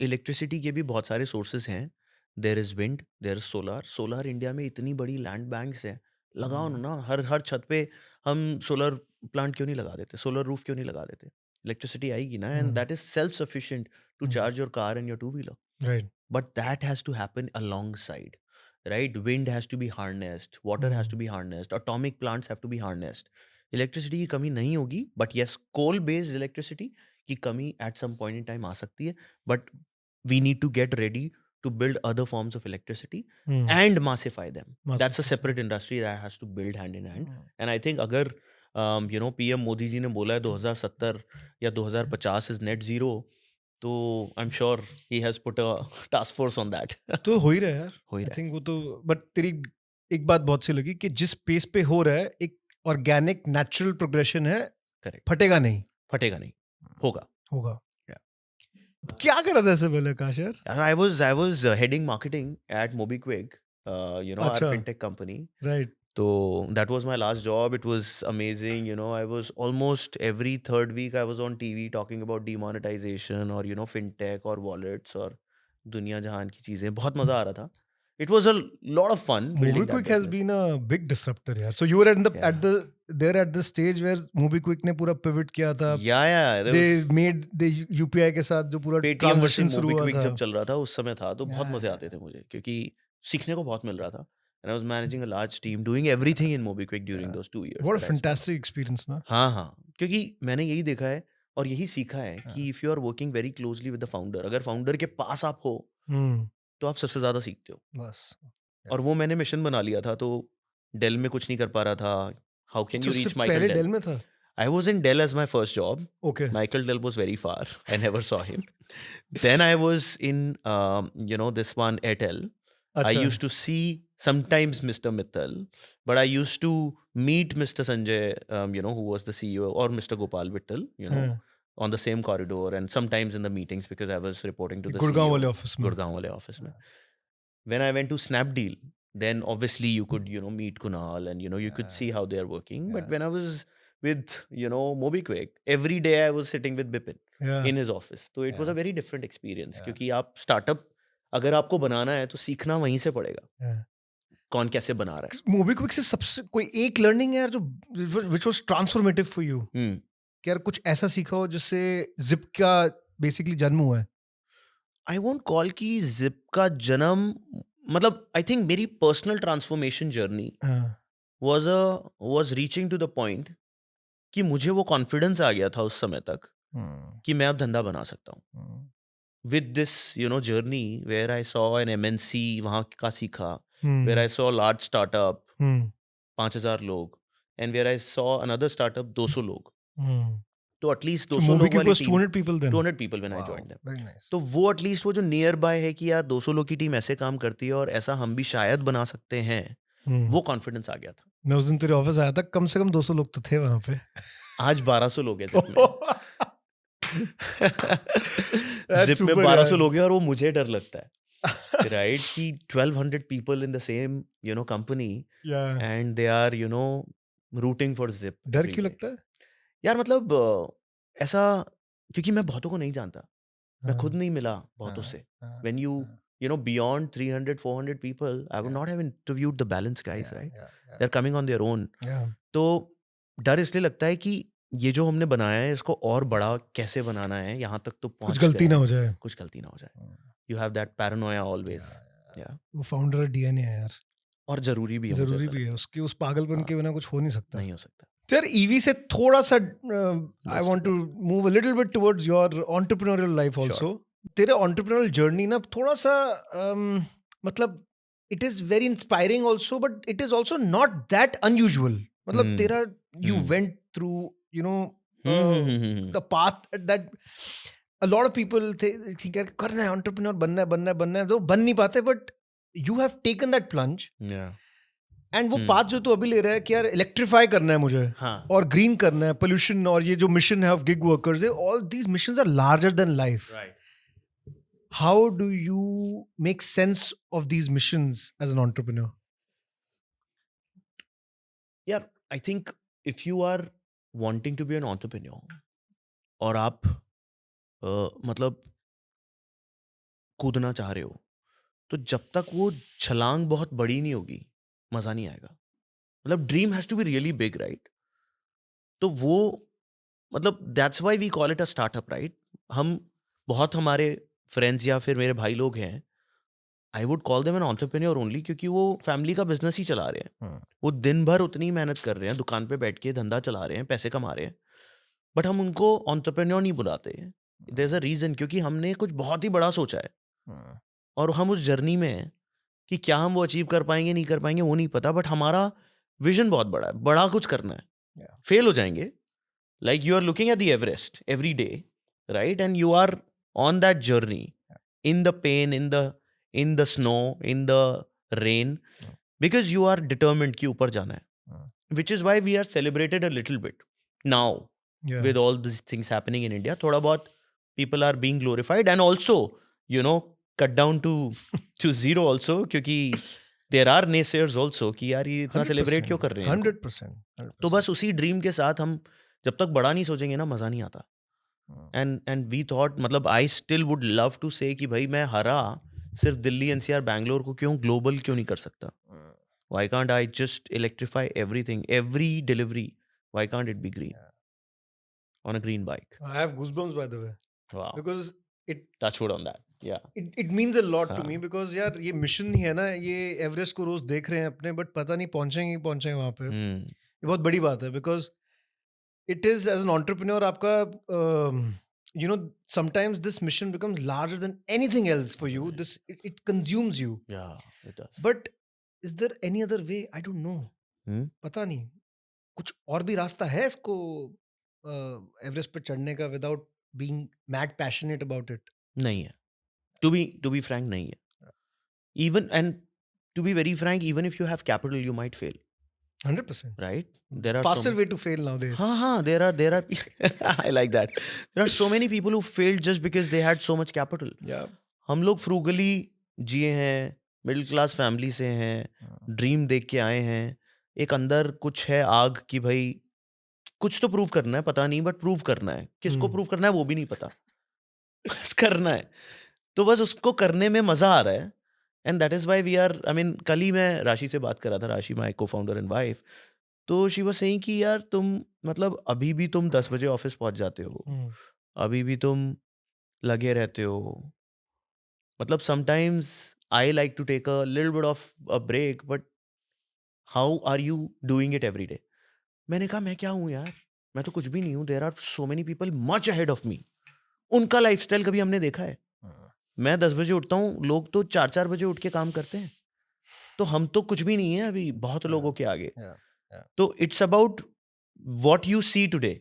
इलेक्ट्रिसिटी के भी बहुत सारे सोर्सेज हैं. There is wind, there is solar. Solar India में इतनी बड़ी लैंड बैंक्स हैं, लगाओ ना. हर हर छत पे हम सोलर प्लांट क्यों नहीं लगा देते, सोलर रूफ क्यों नहीं लगा देते? इलेक्ट्रिसिटी आएगी ना, and that is self sufficient to charge your car and your two wheeler. Right. But that has to happen alongside, right? Wind has to be harnessed, water has to be harnessed, atomic plants have to be harnessed. Electricity की कमी नहीं होगी, but yes, coal based electricity की कमी at some point in time आ सकती है, but we need to get ready to build other forms of electricity and massify them. That's a separate industry that has to build hand in hand. And I think अगर PM Modi ji ने बोला है 2070 या 2050 is net zero, तो I am sure he has put a task force on that. तो हो ही रहा है यार, हो ही आई रहा थिंक वो तो. बट तेरी एक बात बहुत सी लगी कि जिस पेस पे हो रहा है, एक ऑर्गेनिक नेचुरल प्रोग्रेशन है. करेक्ट. फटेगा नहीं. फटेगा नहीं, होगा. होगा. Yeah. क्या कर रहा था इससे पहले आकाश यार? I was heading marketing at MobiQuick, our अच्छा. fintech company. Right. So that was my last job. It was amazing. I was almost every third week I was on TV talking about demonetization or fintech or wallets or दुनिया जहान की चीजें. बहुत मजा आ रहा था. It was a lot of fun building that MobiQuick has business. been a big disruptor यार. So you were at the stage where MobiQuick ने पूरा pivot किया था. Yeah. they UPI के साथ जो पूरा पेटीएम ट्रांजिशन वर्सेस शुरू हुआ मोबिक्विक था. जब चल रहा था उस समय था, तो बहुत मजे Yeah. आते थे मुझे, क्योंकि सीखने को बहुत मिल रहा था. And I was managing a large team, doing everything in MobiQuick during those 2 years. What a that I spent. fantastic experience ना. हाँ, क्योंकि मैंने यही देखा है और यही सीखा है कि if you are working very closely with the founder, अगर फाउंडर के पास आप हो तो आप सबसे ज्यादा सीखते हो. बस. और वो मैंने मिशन बना लिया था, तो डेल में कुछ नहीं कर पा रहा था. हाउ कैन तो यू उससे रीच माइकल पहले डेल? डेल में था. I was in Dell as my first job. Okay. Michael Dell was very far. I never saw him. Then I was in, this one, Airtel. I अच्छा. used to see sometimes Mr. Mittal, but I used to meet Mr. Sanjay, who was the CEO, or Mr. Gopal Vittal, हाँ. on the same corridor, and sometimes in the meetings because I was reporting to the Gurgaon CEO. वाले office में. Gurgaon wale office mein. When I went to Snapdeal, then obviously you could, meet Kunal and, you could see how they are working. But when I was with, MobiQuick, every day I was sitting with Bipin Yeah. in his office. So it was a very different experience. क्योंकि आप startup अगर आपको बनाना है तो सीखना वहीं से पड़ेगा. Yeah. कौन कैसे बना रहा है. MobiQuick से सबसे कोई एक लर्निंग है यार जो which was transformative for you, कि यार कुछ ऐसा सीखा हो जिससे जिप का बेसिकली जन्म हुआ है. आई वोंट कॉल कि जिप का जन्म, मतलब आई थिंक मेरी personal transformation journey was reaching to the point कि मुझे वो कॉन्फिडेंस आ गया था उस समय तक कि मैं अब धंधा बना सकता हूँ. With this, journey where I saw an MNC वहाँ का सीखा, where I saw large startup 5,000 लोग, and where I saw another startup 200 लोग. तो एटलीस्ट 200 लोग MobiQuick वाली was team, 200 people then. 200 people when I joined them. Very nice. तो वो एटलीस्ट वो जो नियर बाय है कि यार 200 लोग की टीम ऐसे काम करती है और ऐसा हम भी शायद बना सकते हैं, वो कॉन्फिडेंस आ गया था. मैं उस दिन तेरे ऑफिस आया था, कम से कम 200 लोग तो थे वहां पे. आज 1200 लोग हैं जिप में. जिप में 1200 लोग हैं और वो मुझे डर लगता है, राइट, कि 1200 people in the same company and they are rooting for Zip. डर क्यों लगता है यार? मतलब ऐसा, क्योंकि मैं बहुतों को नहीं जानता, मैं खुद नहीं मिला बहुतों से. When you beyond 300 400 people, I would not have interviewed the balance guys, right? They're coming on their own. तो डर इसलिए लगता है कि ये जो हमने बनाया है इसको और बड़ा कैसे बनाना है, यहाँ तक तो पहुंच कुछ गलती ना हो जाए. कुछ गलती ना हो जाए. You have that paranoia always. Yeah. वो फाउंडर डीएनए है यार, और जरूरी भी है. जरूरी भी है. उसकी उस पागलपन के बिना कुछ हो नहीं सकता. नहीं हो सकता. सर ईवी से थोड़ा सा I want to move a little bit towards your entrepreneurial life also. तेरे एंटरप्रेन्योरियल जर्नी ना थोड़ा सा मतलब it is very inspiring also, but it is also not that unusual. मतलब तेरा you went through the path that a lot of people think करना है, entrepreneur बनना है, तो बन नहीं पाते, but you have taken that plunge. And वो पाथ जो तू अभी ले रहा है कि यार इलेक्ट्रीफाई करना है मुझे, और ग्रीन करना है, पोल्यूशन, और ये जो मिशन है ऑफ गिग वर्कर्स है, all these missions are larger than life. How do you make sense of these missions as an entrepreneur? Yeah, I think if you are wanting to be an entrepreneur और आप मतलब कूदना चाह रहे हो, तो जब तक वो छलांग बहुत बड़ी नहीं होगी मजा नहीं आएगा. मतलब dream has to be really big, right? तो वो मतलब that's why we call it a startup, right? हम बहुत हमारे फ्रेंड्स या फिर मेरे भाई लोग हैं, I would call them an entrepreneur only, क्योंकि वो फैमिली का बिजनेस ही चला रहे हैं. वो दिन भर उतनी ही मेहनत कर रहे हैं, दुकान पे बैठ के धंधा चला रहे हैं, पैसे कमा रहे हैं, बट हम उनको एंटरप्रेन्योर नहीं बुलाते. देयर इज अ रीजन, क्योंकि हमने कुछ बहुत ही बड़ा सोचा है और हम उस जर्नी में हैं कि क्या हम वो अचीव कर पाएंगे नहीं कर पाएंगे वो नहीं पता, बट हमारा विजन बहुत बड़ा है, बड़ा कुछ करना है. फेल हो जाएंगे, like you are looking at the Everest every day, right? And you are on that journey, in the pain, in the snow, in the rain, because you are determined कि ऊपर जाना है. Which is why we are celebrated a little bit now with all these things happening in India. थोड़ा बहुत people are being glorified and also, you know, cut down to zero also, क्योंकि there are naysayers also कि यार ये इतना celebrate क्यों कर रहे हैं. 100%. तो बस उसी ड्रीम के साथ हम जब तक बड़ा नहीं सोचेंगे ना, मजा नहीं आता. एंड वी थॉट, मतलब I still would love to say कि भाई मैं हरा सिर्फ दिल्ली एनसीआर बैंगलोर को क्यों ग्लोबल क्यों नहीं कर सकता. Why can't I just electrify everything, every delivery, why can't it be green on a green bike. I have goosebumps by the way. Wow. Because it Touch wood on that. Yeah. it means a lot to me because यार ये mission ही है ना, ये Everest को रोज देख रहे हैं अपने, बट पता नहीं पहुंचेंगे वहां पे. ये बहुत बड़ी बात है because it is as an entrepreneur आपका you know sometimes this mission becomes larger than anything else for you. It consumes you. Yeah, it does. But is there any other way? I don't know. पता नहीं कुछ और भी रास्ता है इसको Everest पे चढ़ने का without being mad passionate about it? नहीं है. To be frank, नहीं है. Even, and to be very frank, even if you have capital, you might fail. 100%. Right? There are faster way to fail nowadays. there are I like that. There are so many people who failed just because they had so much capital. Yeah. हम लोग frugally जिए हैं, middle class family से हैं, dream देख के आए हैं, एक अंदर कुछ है आग कि भाई कुछ तो प्रूव करना है, पता नहीं बट प्रूव करना है. किसको प्रूव करना है वो भी नहीं पता, बस करना है. तो बस उसको करने में मजा आ रहा है. And that is why we are, I mean कल ही मैं राशि से बात कर रहा था, राशि माय को-फाउंडर एंड वाइफ. तो शी वाज सेइंग कि यार तुम मतलब अभी भी तुम 10 बजे ऑफिस पहुंच जाते हो, अभी भी तुम लगे रहते हो. मतलब sometimes I like to take a little bit of a break, but how are you doing it every day? मैंने कहा मैं क्या हूँ यार, मैं तो कुछ भी नहीं हूँ. There are so many people much ahead of me. उनका लाइफस्टाइल कभी हमने देखा है? मैं 10 बजे उठता हूँ, लोग तो 4-4 बजे उठ के काम करते हैं. तो हम तो कुछ भी नहीं है अभी बहुत लोगों के आगे. तो it's about what you see today.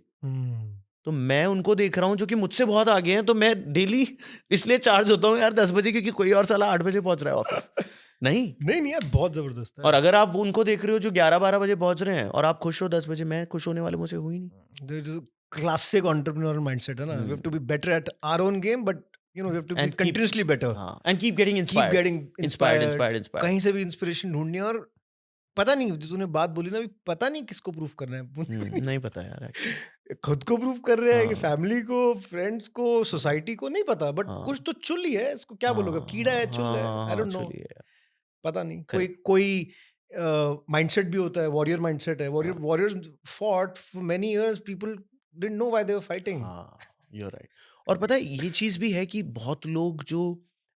तो मैं उनको देख रहा हूँ जो कि मुझसे बहुत आगे हैं, तो मैं डेली इसलिए चार्ज होता हूँ यार 10 बजे, क्योंकि कोई और साला 8 बजे पहुंच रहा है ऑफिस. नहीं यार बहुत जबरदस्त है. और अगर आप उनको देख रहे हो जो 11-12 बजे पहुंच रहे हैं और आप खुश हो 10 बजे, मैं खुश होने वाले मुझे हुई नहीं. क्लासिक एंटरप्रेन्योर माइंडसेट है ना. We have to be better at our own game, but you know we have to be continuously better. And keep getting inspired. Keep getting inspired. कहीं से भी इंस्पिरेशन ढूंढनी. और पता नहीं, जो तूने बात बोली ना, पता नहीं किसको प्रूफ करना है. नहीं पता यार. खुद को प्रूफ कर रहे हैं, फैमिली को, फ्रेंड्स को, सोसाइटी को, नहीं पता. बट कुछ तो चुल ही है, इसको क्या बोलोगे, कीड़ा है, चुल है, आई डोंट नो, पता नहीं. कोई माइंडसेट भी होता है, वॉरियर माइंडसेट है. Warriors fought for many years, people didn't know why they were fighting. You are right. और पता है ये चीज भी है कि बहुत लोग जो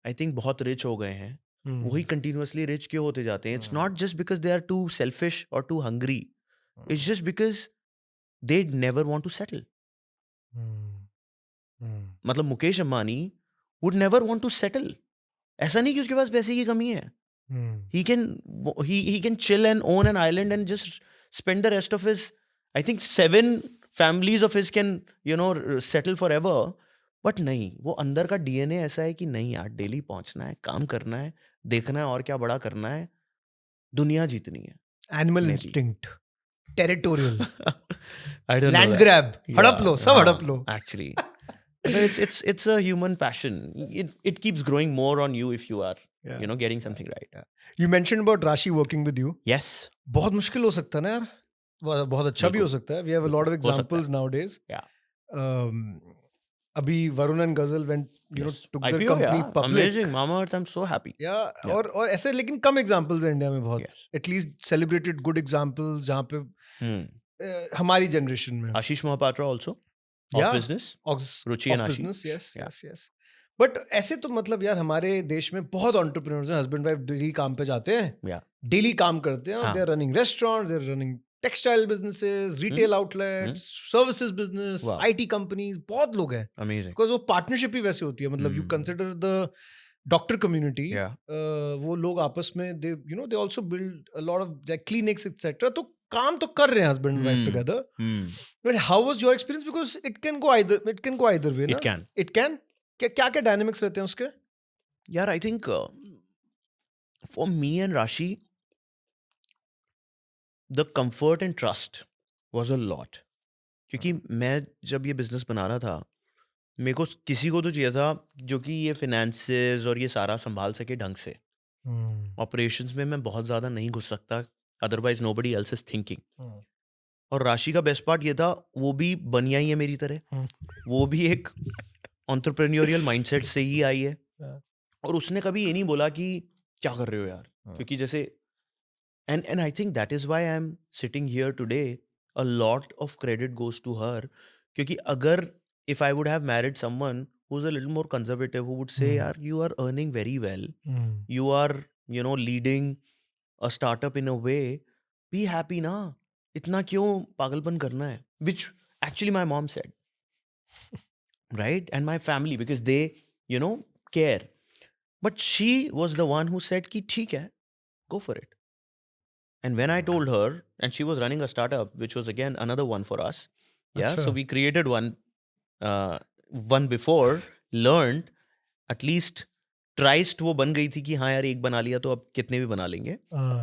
आई थिंक बहुत रिच हो गए हैं, वही कंटिन्यूअसली रिच क्यों होते जाते हैं? It's not just because they are too selfish और too hungry. It's just because they never want to settle. मतलब Mukesh Ambani would never want to settle. ऐसा नहीं कि उसके पास पैसे की कमी है. he can chill and own an island and just spend the rest of his, I think 7 families of his can, you know, settle forever. But नहीं, वो अंदर का डीएनए ऐसा है कि नहीं यार, डेली पहुंचना है, काम करना है, देखना है और क्या बड़ा करना है, दुनिया जीतनी है. Animal instinct, territorial, I don't know, land grab, हड़प लो, सब हड़प लो. Actually it's a human passion. It keeps growing more on you if you are, you know, getting something right. You mentioned about Rashi working with you. Yes. बहुत मुश्किल हो सकता है ना यार, बहुत अच्छा भी हो सकता है. We have a lot of examples nowadays. Yeah. अभी वरुण एंड गजल went took their IPO, company yeah, public. amazing. Mamaearth, I'm so happy. Yeah. और ऐसे लेकिन कम एग्जांपल्स हैं इंडिया में बहुत. Yes. At least celebrated good examples जहाँ पे हमारी जनरेशन में. Ashish Mohapatra also of business, Ruchi and Ashish. Yes. But ऐसे तो मतलब यार हमारे देश में बहुत एंटरप्रेन्योर्स हैं. हस्बैंड वाइफ डेली काम पे जाते हैं, डेली काम करते हैं. They are running restaurants, they are running textile businesses, retail outlets, services business, IT companies. बहुत लोग हैं. Amazing. बिकॉज वो पार्टनरशिप ही वैसे होती है. मतलब you consider the doctor community, वो लोग आपस में they they also build a lot of clinics etcetera. तो काम तो कर रहे हैं husband wife together. But how was your experience? Because it can go either way ना. It can. क्या डायनामिक्स रहते हैं उसके? यार I think for me and Rashi the comfort and trust was a lot. क्योंकि मैं जब ये बिजनेस बना रहा था, मेरे को किसी को तो चाहिए था जो कि ये फिनेंसेस और ये सारा संभाल सके ढंग से. ऑपरेशंस में मैं बहुत ज़्यादा नहीं घुस सकता, otherwise nobody else is thinking. और राशि का बेस्ट पार्ट ये था, वो भी बनिया ही है मेरी तरह. वो भी एक एंटरप्रेन्योरियल माइंडसेट से ही आई है. और उसने कभी ये नहीं बोला कि क्या कर रहे हो यार. क्योंकि जैसे and I think that is why I'm sitting here today. A lot of credit goes to her. क्योंकि अगर if I would have married someone who's a little more conservative, who would say yaar you are earning very well, you are leading a startup in a way, be happy ना, इतना क्यों पागलपन करना है, which actually my mom said. Right? And my family, because they care. But she was the one who said कि ठीक है, go for it. And when I told her, and she was running a startup, which was again another one for us. Yeah. So we created one before, learned, at least tryst वो बन गई थी कि हाँ यार एक बना लिया तो अब कितने भी बना लेंगे.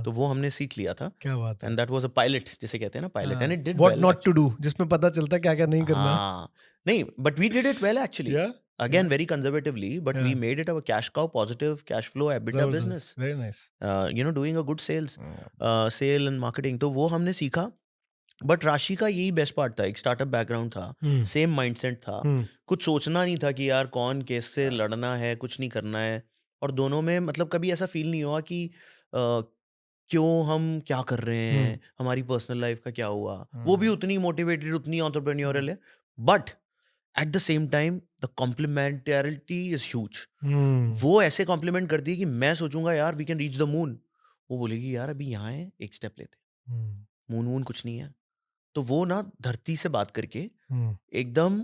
तो वो हमने सीख लिया था. क्या बात है. And that was a pilot, जिसे कहते हैं ना pilot. And it did what not to do, जिसमें पता चलता है क्या क्या नहीं करना. नहीं, but we did it well actually. Again, very conservatively, but we made it a cash cow, positive cash flow, EBITDA business. Very nice. Doing a good sale and marketing. तो वो हमने सीखा. बट राशि का यही बेस्ट पार्ट था. एक startup background था, सेम माइंडसेट था. कुछ सोचना नहीं था कि यार कौन केस से लड़ना है, कुछ नहीं करना है. और दोनों में मतलब कभी ऐसा फील नहीं हुआ कि क्यों हम क्या कर रहे हैं, हमारी पर्सनल लाइफ का क्या हुआ. वो भी उतनी मोटिवेटेड, उतनी एंटरप्रेन्योरियल है. But at the same time the complementarity is huge. वो ऐसे कॉम्प्लीमेंट करती है कि मैं सोचूंगा यार we can reach the moon, वो बोलेगी यार अभी यहाँ है, एक स्टेप लेते. मून कुछ नहीं है. तो वो ना धरती से बात करके एकदम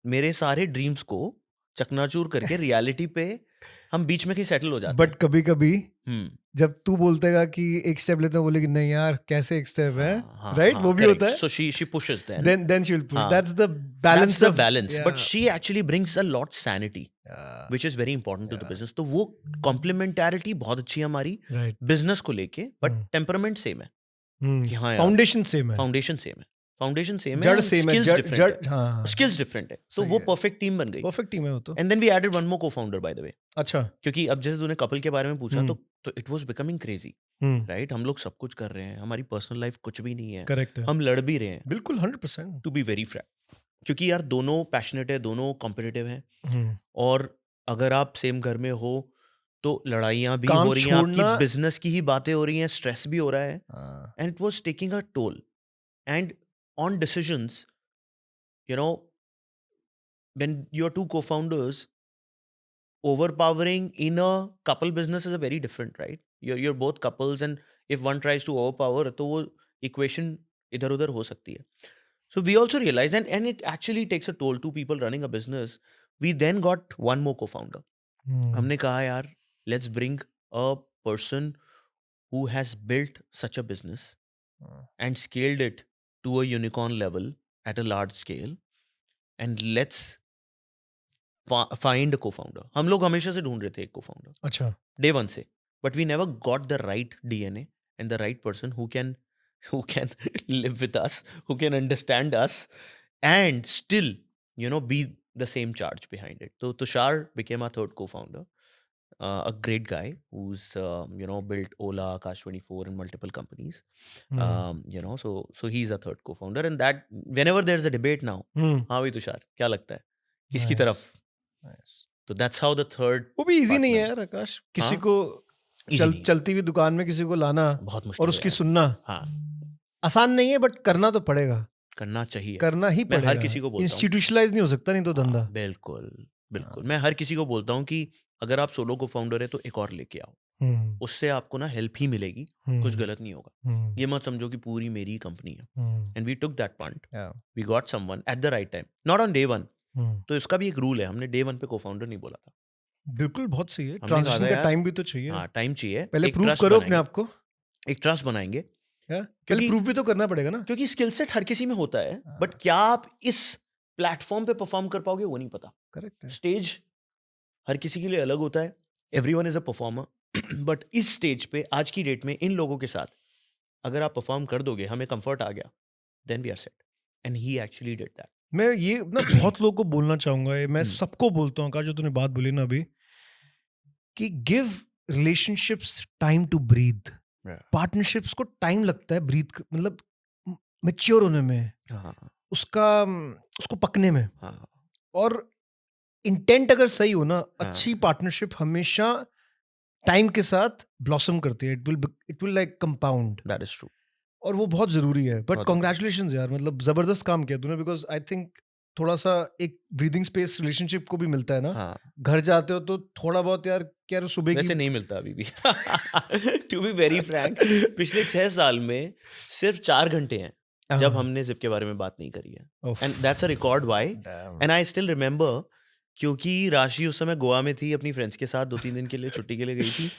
मेरे सारे ड्रीम्स को चकनाचूर करके रियलिटी पे हम बीच में कहीं सेटल हो जाते. बट कभी कभी जब तू बोलतेगा कि एक स्टेप लेता है, बोलेगी नहीं यार कैसे एक स्टेप है. राइट. वो भी होता है. So she pushes then she will push. That's the balance. That's the balance. But she actually brings a lot sanity, which is very important to the business. तो वो complementarity बहुत अच्छी है हमारी बिजनेस को लेके. बट टेम्परामेंट सेम है. Foundation same है. जड़ सेम है. स्किल्स डिफरेंट है. तो वो परफेक्ट टीम बन गई. परफेक्ट टीम है वो तो. And then we added one more co-founder by the way. अच्छा. क्योंकि अब जैसे तूने कपल के बारे में पूछा, तो it was becoming crazy. Right. हम लोग सब कुछ कर रहे हैं, हमारी पर्सनल लाइफ कुछ भी नहीं है. करेक्ट. हम लड़ भी रहे हैं. बिल्कुल 100%. टू बी वेरी फ्रैंक, क्योंकि यार दोनों पैशनेट है, दोनों कॉम्पिटिटिव हैं. और अगर आप सेम घर में हो तो लड़ाइयाँ भी हो रही हैं, आपकी बिजनेस की ही बातें हो रही हैं, स्ट्रेस भी हो रहा है. And it was taking a toll. And on decisions, when you're two co-founders, overpowering in a couple business is a very different, right? You're both couples, and if one tries to overpower, तो वो equation इधर उधर हो सकती है. So we also realized, and it actually takes a toll. Two people running a business. We then got one more co-founder. हमने कहा यार, let's bring a person who has built such a business and scaled it to a unicorn level at a large scale, and let's find a co-founder. हम लोग हमेशा से ढूंढ रहे थे एक co-founder. अच्छा. Day one से. But we never got the right DNA and the right person who can live with us, who can understand us, and still, be the same charge behind it. So Tushar became our third co-founder. A great guy who's built Ola, Akash24 and multiple companies. So he's a third co-founder. And that whenever there's a debate now, हाँ भाई तुषार क्या लगता है किसकी तरफ? तो that's how the third. वो भी इजी नहीं है यार आकाश, किसी को चलती हुई दुकान में किसी को लाना बहुत मुश्किल और उसकी सुनना आसान नहीं है, बट करना तो पड़ेगा, करना चाहिए, करना ही पड़ेगा। हर किसी को बोलता हूँ, इंस्टीट्यूशनलाइज नहीं हो सकता नहीं तो धंधा। बिल्कुल बिल्कुल, मैं हर किसी को बोलता हूँ कि अगर आप सोलो को फाउंडर है तो एक और लेके आओ, उससे आपको ना हेल्प ही मिलेगी, कुछ गलत नहीं होगा। ये मत समझो कि पूरी मेरी कंपनी है। And we took that point, we got someone at the right time, not on day one. तो इसका भी एक रूल है, हमने डे वन पे को फाउंडर नहीं बोला था। बिल्कुल, बहुत सही है, ट्रांजिशन का टाइम भी तो चाहिए। हाँ, टाइम चाहिए, पहले प्रूव करो अपने आप को, एक ट्रस्ट बनाएंगे, पहले प्रूव भी तो करना पड़ेगा ना, क्योंकि स्किल सेट हर किसी में होता है, बट क्या आप इस प्लेटफॉर्म पे परफॉर्म कर पाओगे वो नहीं पता। करेक्ट है, स्टेज हर किसी के लिए अलग होता है, everyone is a performer, but इस स्टेज पे आज की डेट में इन लोगों के साथ अगर आप परफॉर्म कर दोगे, हमें कंफर्ट आ गया, then we are set, and he actually did that. मैं ये ना बहुत लोगों को बोलना चाहूंगा, मैं सबको बोलता हूँ, जो तूने बात बोली ना अभी, कि give relationships time to breathe. Partnerships को टाइम लगता है ब्रीथ, मतलब मैच्योर होने में, उसको पकने में। और इंटेंट अगर सही हो ना, अच्छी पार्टनरशिप हमेशा टाइम के साथ ब्लॉसम करती है, it will like compound. That is true, और वो बहुत जरूरी है। बट कॉन्ग्रेचुलेशन यार, मतलब जबरदस्त काम किया तूने, बिकॉज आई थिंक थोड़ा सा एक ब्रीदिंग स्पेस रिलेशनशिप को भी मिलता है ना। घर जाते हो तो थोड़ा बहुत यार, क्या सुबह वैसे नहीं मिलता अभी भी। टू बी वेरी फ्रैंक, पिछले 6 साल में सिर्फ 4 घंटे हैं जब हमने जिप के बारे में बात नहीं करी है, and that's a record. Why? And I still remember, क्योंकि राशि उस समय गोवा में थी, अपनी फ्रेंड्स के साथ 2-3 दिन के लिए छुट्टी के लिए गई थी,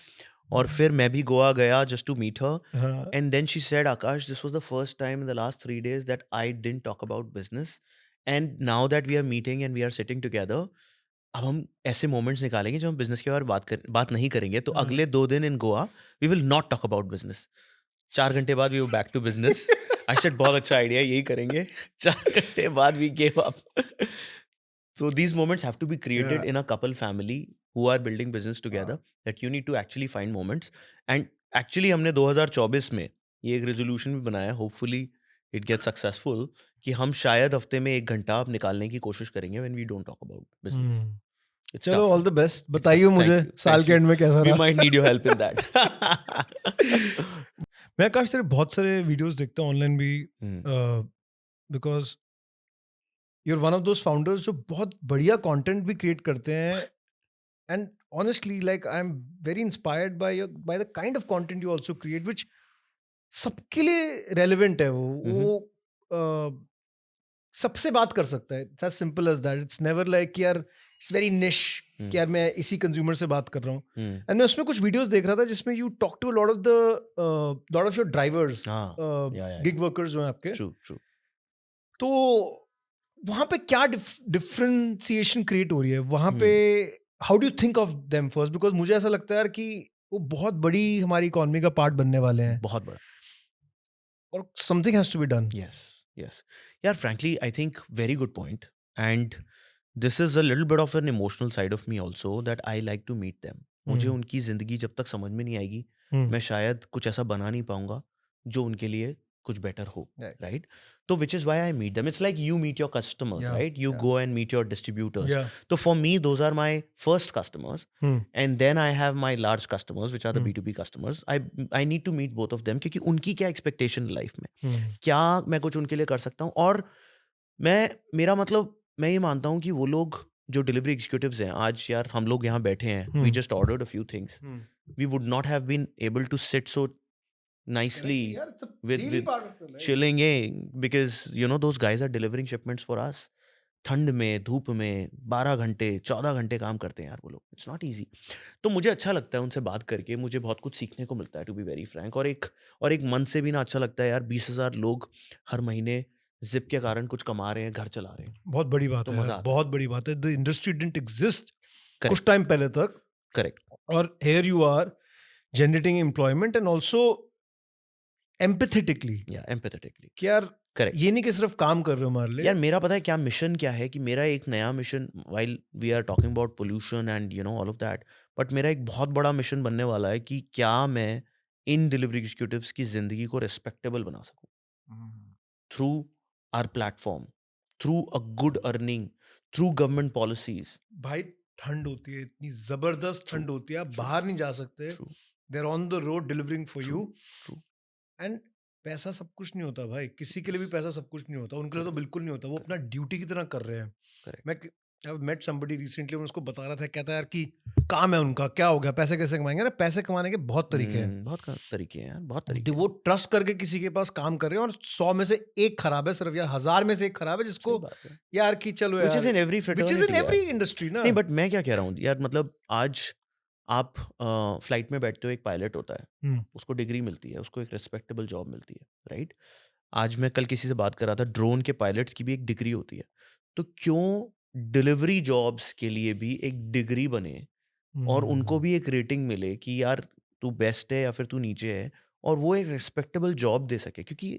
और फिर मैं भी गोवा गया just to meet her, and then she said, Akash, this was the first time in the last 3 days that I didn't talk about business, and now that we are meeting and we are sitting together, अब हम ऐसे moments निकालेंगे जब हम business के बारे में बात नहीं करेंगे, तो अगले 2 दिन in Goa we will not talk about business. 4 घंटे बाद we were back to business. I said बहुत अच्छा आइडिया, यही करेंगे। 4 घंटे बाद we gave up. So these moments have to be created in a couple family who are building business together, that you need to actually find moments. And actually हमने 2024 में ये एक रेजोल्यूशन भी बनाया, होपफुली इट गेट सक्सेसफुल, कि हम शायद हफ्ते में 1 घंटा आप निकालने की कोशिश करेंगे when we don't talk about business. चलो, ऑल द बेस्ट। बताइए मुझे साल के एंड में कैसा रहा। We might need your help in that. मैं आकाश तेरे बहुत सारे वीडियोस देखता हूँ ऑनलाइन भी, because you're one of those founders जो बहुत बढ़िया कंटेंट भी क्रिएट करते हैं, and honestly like I'm very inspired by the kind of content you also create, which सबके लिए relevant है। वो सबसे बात कर सकता है, it's as simple as that. It's never like कि यार it's very niche कि यार मैं इसी कंज्यूमर से बात कर रहा हूँ। एंड मैं उसमें कुछ वीडियोस देख रहा था जिसमें you talk to a lot of your drivers, gig workers जो हैं आपके। True. तो वहां पे क्या डिफरेंशिएशन क्रिएट हो रही है वहां पे? How do you think of them first? Because मुझे ऐसा लगता है यार कि वो बहुत बड़ी हमारी इकोनॉमी का पार्ट बनने वाले हैं, बहुत बड़ा, और something has to be done. Yes यार, frankly I think very good point, and this is a little bit of an emotional side of me also, that I like to meet them. मुझे उनकी जिंदगी जब तक समझ में नहीं आएगी, मैं शायद कुछ ऐसा बना नहीं पाऊंगा जो उनके लिए कुछ बेटर हो, राइट? तो which is why I meet them. It's like you meet your customers, right? You go and meet your distributors. तो for me those are my first customers, and then I have my large customers which are the B2B customers. I need to meet both of them, क्योंकि उनकी क्या expectation life में, क्या मैं कुछ उनके लिए कर सकता हूँ। और मेरा मतलब, मैं ये मानता हूँ कि वो लोग जो डिलीवरी एग्जीक्यूटिव्स हैं, आज यार हम लोग यहाँ बैठे हैं, we just ordered a few things, we would not have been able to sit so nicely with chilling in, because you know those guys are delivering shipments for us, ठंड में, धूप में 12 घंटे 14 घंटे काम करते हैं यार वो लोग। It's not easy. तो मुझे अच्छा लगता है उनसे बात करके, मुझे बहुत कुछ सीखने को मिलता है, टू बी वेरी फ्रैंक। और एक मन से भी ना अच्छा लगता है यार, 20,000 लोग हर महीने जिप के कारण कुछ कमा रहे हैं, घर चला रहे हैं। बहुत बड़ी बात है, मजा बहुत बड़ी बात है। द इंडस्ट्री डिडंट एग्जिस्ट कुछ टाइम पहले तक, करेक्ट, और here you are generating employment and also empathetically. कि यार करेक्ट, ये नहीं कि सिर्फ काम कर रहे हो हमारे लिए। यार मेरा पता है क्या मिशन क्या है, कि मेरा एक नया mission, while we are talking about pollution and you know all of that, but मेरा एक बहुत बड़ा मिशन बनने वाला है कि क्या मैं इन डिलीवरी एग्जीक्यूटिव्स की जिंदगी को रिस्पेक्टेबल बना सकूं through our platform, through a good earning, through government policies. भाई ठंड होती है, इतनी जबरदस्त ठंड होती है, आप बाहर नहीं जा सकते, they are on the road delivering for you, and पैसा सब कुछ नहीं होता भाई, किसी के लिए भी पैसा सब कुछ नहीं होता, उनके लिए तो बिल्कुल नहीं होता, वो अपना ड्यूटी की तरह कर रहे हैं। मैं मेट समबडी रिसेंटली, उसको बता रहा था, कहता है यार कि काम है उनका, क्या हो गया, पैसे कैसे कमाएंगे ना, पैसे कमाने के बहुत तरीके हैं, बहुत तरीके हैं यार, बहुत तरीके। वो ट्रस्ट करके किसी के पास काम कर रहे हैं और 100 में से एक खराब है सिर्फ, या 1000 में से एक खराब है, जिसको यार कि चलो यार, which is in every industry ना। नहीं, बट मैं क्या कह रहा हूँ यार, मतलब आज आप फ्लाइट में बैठते हो, एक पायलट होता है, उसको डिग्री मिलती है, उसको एक रिस्पेक्टेबल जॉब मिलती है, राइट? आज मैं कल किसी से बात कर रहा था, ड्रोन के पायलट्स की भी एक डिग्री होती है, तो क्यों डिलीवरी जॉब्स के लिए भी एक डिग्री बने और उनको भी एक रेटिंग मिले कि यार तू बेस्ट है या फिर तू नीचे है, और वो एक रिस्पेक्टेबल जॉब दे सके, क्योंकि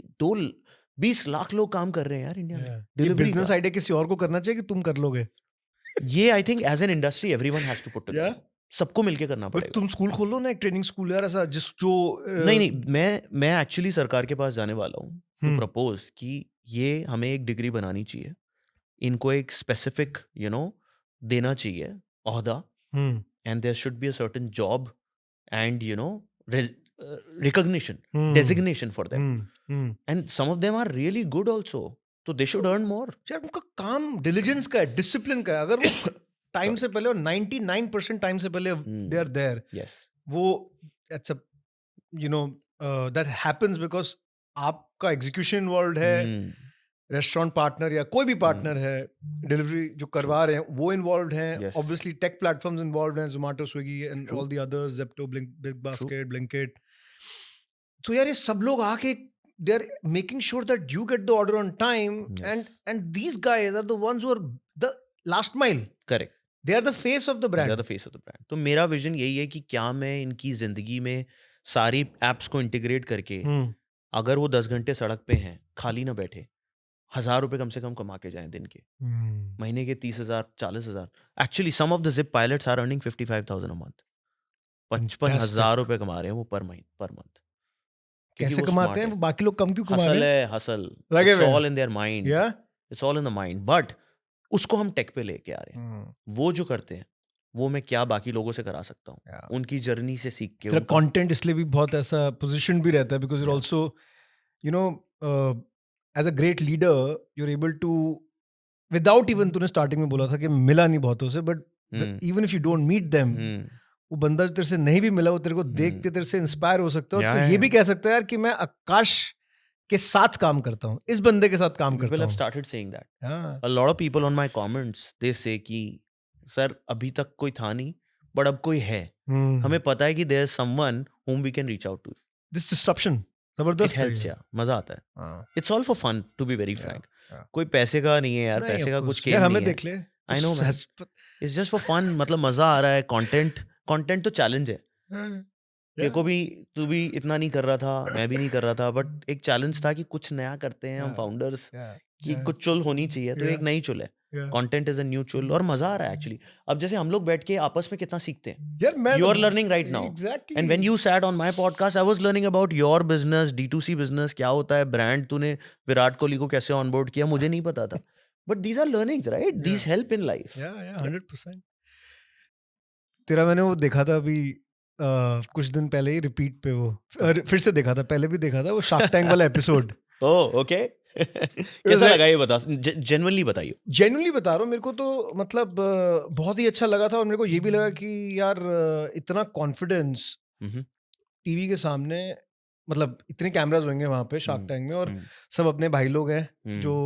20 लाख लोग काम कर रहे हैं यार इंडिया में। ये बिजनेस आइडिया किसी और को करना चाहिए कि तुम कर लोगे? ये I think as an industry everyone has to put together, सबको मिलके करना पड़ेगा। तुम स्कूल खोल लो ना, एक ट्रेनिंग स्कूल यार, ऐसा नहीं, मैं एक्चुअली सरकार के पास जाने वाला हूँ टू प्रपोज कि ये हमें एक डिग्री बनानी चाहिए, इनको एक स्पेसिफिक देना चाहिए ओहदा, and there should be a certain job and recognition, designation for them, and some of them are really good also, so they should earn more. यार उनका काम डिलिजेंस का है, डिसिप्लिन का है, अगर वो टाइम से पहले, और 99% टाइम से पहले they are there, yes, वो it's a that happens because आपका एग्जीक्यूशन इन्वॉल्व है, रेस्टोरेंट पार्टनर या कोई भी पार्टनर है, डिलीवरी जो करवा रहे हैं वो इन्वॉल्व हैं, ऑब्वियसली टेक प्लेटफॉर्म्स इन्वॉल्व हैं, Zomato, Swiggy and all the others, Zepto, big basket, Blinkit, तो यार ये सब लोग आके they are making sure that you get the order on time, and these guys are the ones who are the last mile. Correct. They are the face of the brand. They are the face of the brand. तो मेरा vision यही है कि क्या मैं इनकी जिंदगी में सारी एप्स को इंटीग्रेट करके, अगर वो 10 घंटे सड़क पे हैं, खाली ना बैठे, 1000 रुपए कम से कम कमा के जाएं दिन के, महीने के 30,000, 40,000। Actually some of the zip pilots are earning 55,000 a month, 55,000 रुपए कमा रहे हैं वो पर मंथ। कैसे कमाते हैं वो, बाकी लोग कम क्यों कमा रहे हैं? Hustle it's all in their mind, it's all in the mind, but उसको हम टेक पे लेके आ रहे हैं। वो जो करते हैं वो मैं क्या बाकी लोगों से करा सकता हूँ, उनकी जर्नी से सीख के। कंटेंट इसलिए भी बहुत ऐसा पोजीशन भी रहता है, because you also as a great leader you are able to, without even, तूने स्टार्टिंग में बोला था कि मिला नहीं बहुतों से, but even if you don't meet them, वो बंदा तेरे से नहीं भी मिला, वो तेरे को देख के तेरे से इंस्पायर हो सकता है, तो ये भी कह सकता है यार कि मैं आकाश के साथ काम करता हूँ, इस बंदे के साथ काम करता हूँ। People have started saying that. A lot of people on my comments they say कि सर अभी तक कोई था नहीं, बट अब कोई है, हमें पता है कि there is someone whom we can reach out to. This disruption जबरदस्त है, यार मजा आता है। It's all for fun, to be very frank. कोई पैसे का नहीं है यार, पैसे का कुछ खेल नहीं है। हमें देख ले, I know man. It's just for fun, मतलब मजा आ रहा है, कंटेंट तो चैलेंज है। को भी तू भी इतना नहीं कर रहा था, मैं भी नहीं कर रहा था, बट एक चैलेंज था कि कुछ नया करते हैं हम फाउंडर्स, कि कुछ चुल होनी चाहिए, तो एक नई चुल है, कंटेंट इज अ न्यू चुल, और मजा आ रहा है एक्चुअली। अब जैसे हम लोग बैठ के आपस में कितना सीखते हैं, you are learning right now, and when you sat on my podcast I was learning about your business, D2C business क्या होता है, ब्रांड, तूने विराट कोहली को कैसे ऑनबोर्ड किया, मुझे नहीं पता था, but these are learnings right, these help in life. 100%। तेरा मैंने वो देखा था अभी कुछ दिन पहले ही रिपीट पे, वो फिर से देखा था, पहले भी देखा था, वो शार्क टैंक वाला एपिसोड। ओके कैसा लगा ये बता, जेन्युइनली बताइए। जेन्युइनली बता रहा हूँ, मेरे को तो मतलब बहुत ही अच्छा लगा था, और मेरे को ये भी लगा कि यार इतना कॉन्फिडेंस टीवी के सामने, मतलब इतने कैमरास होंगे वहां पे शार्क टैंक में, और सब अपने भाई लोग हैं जो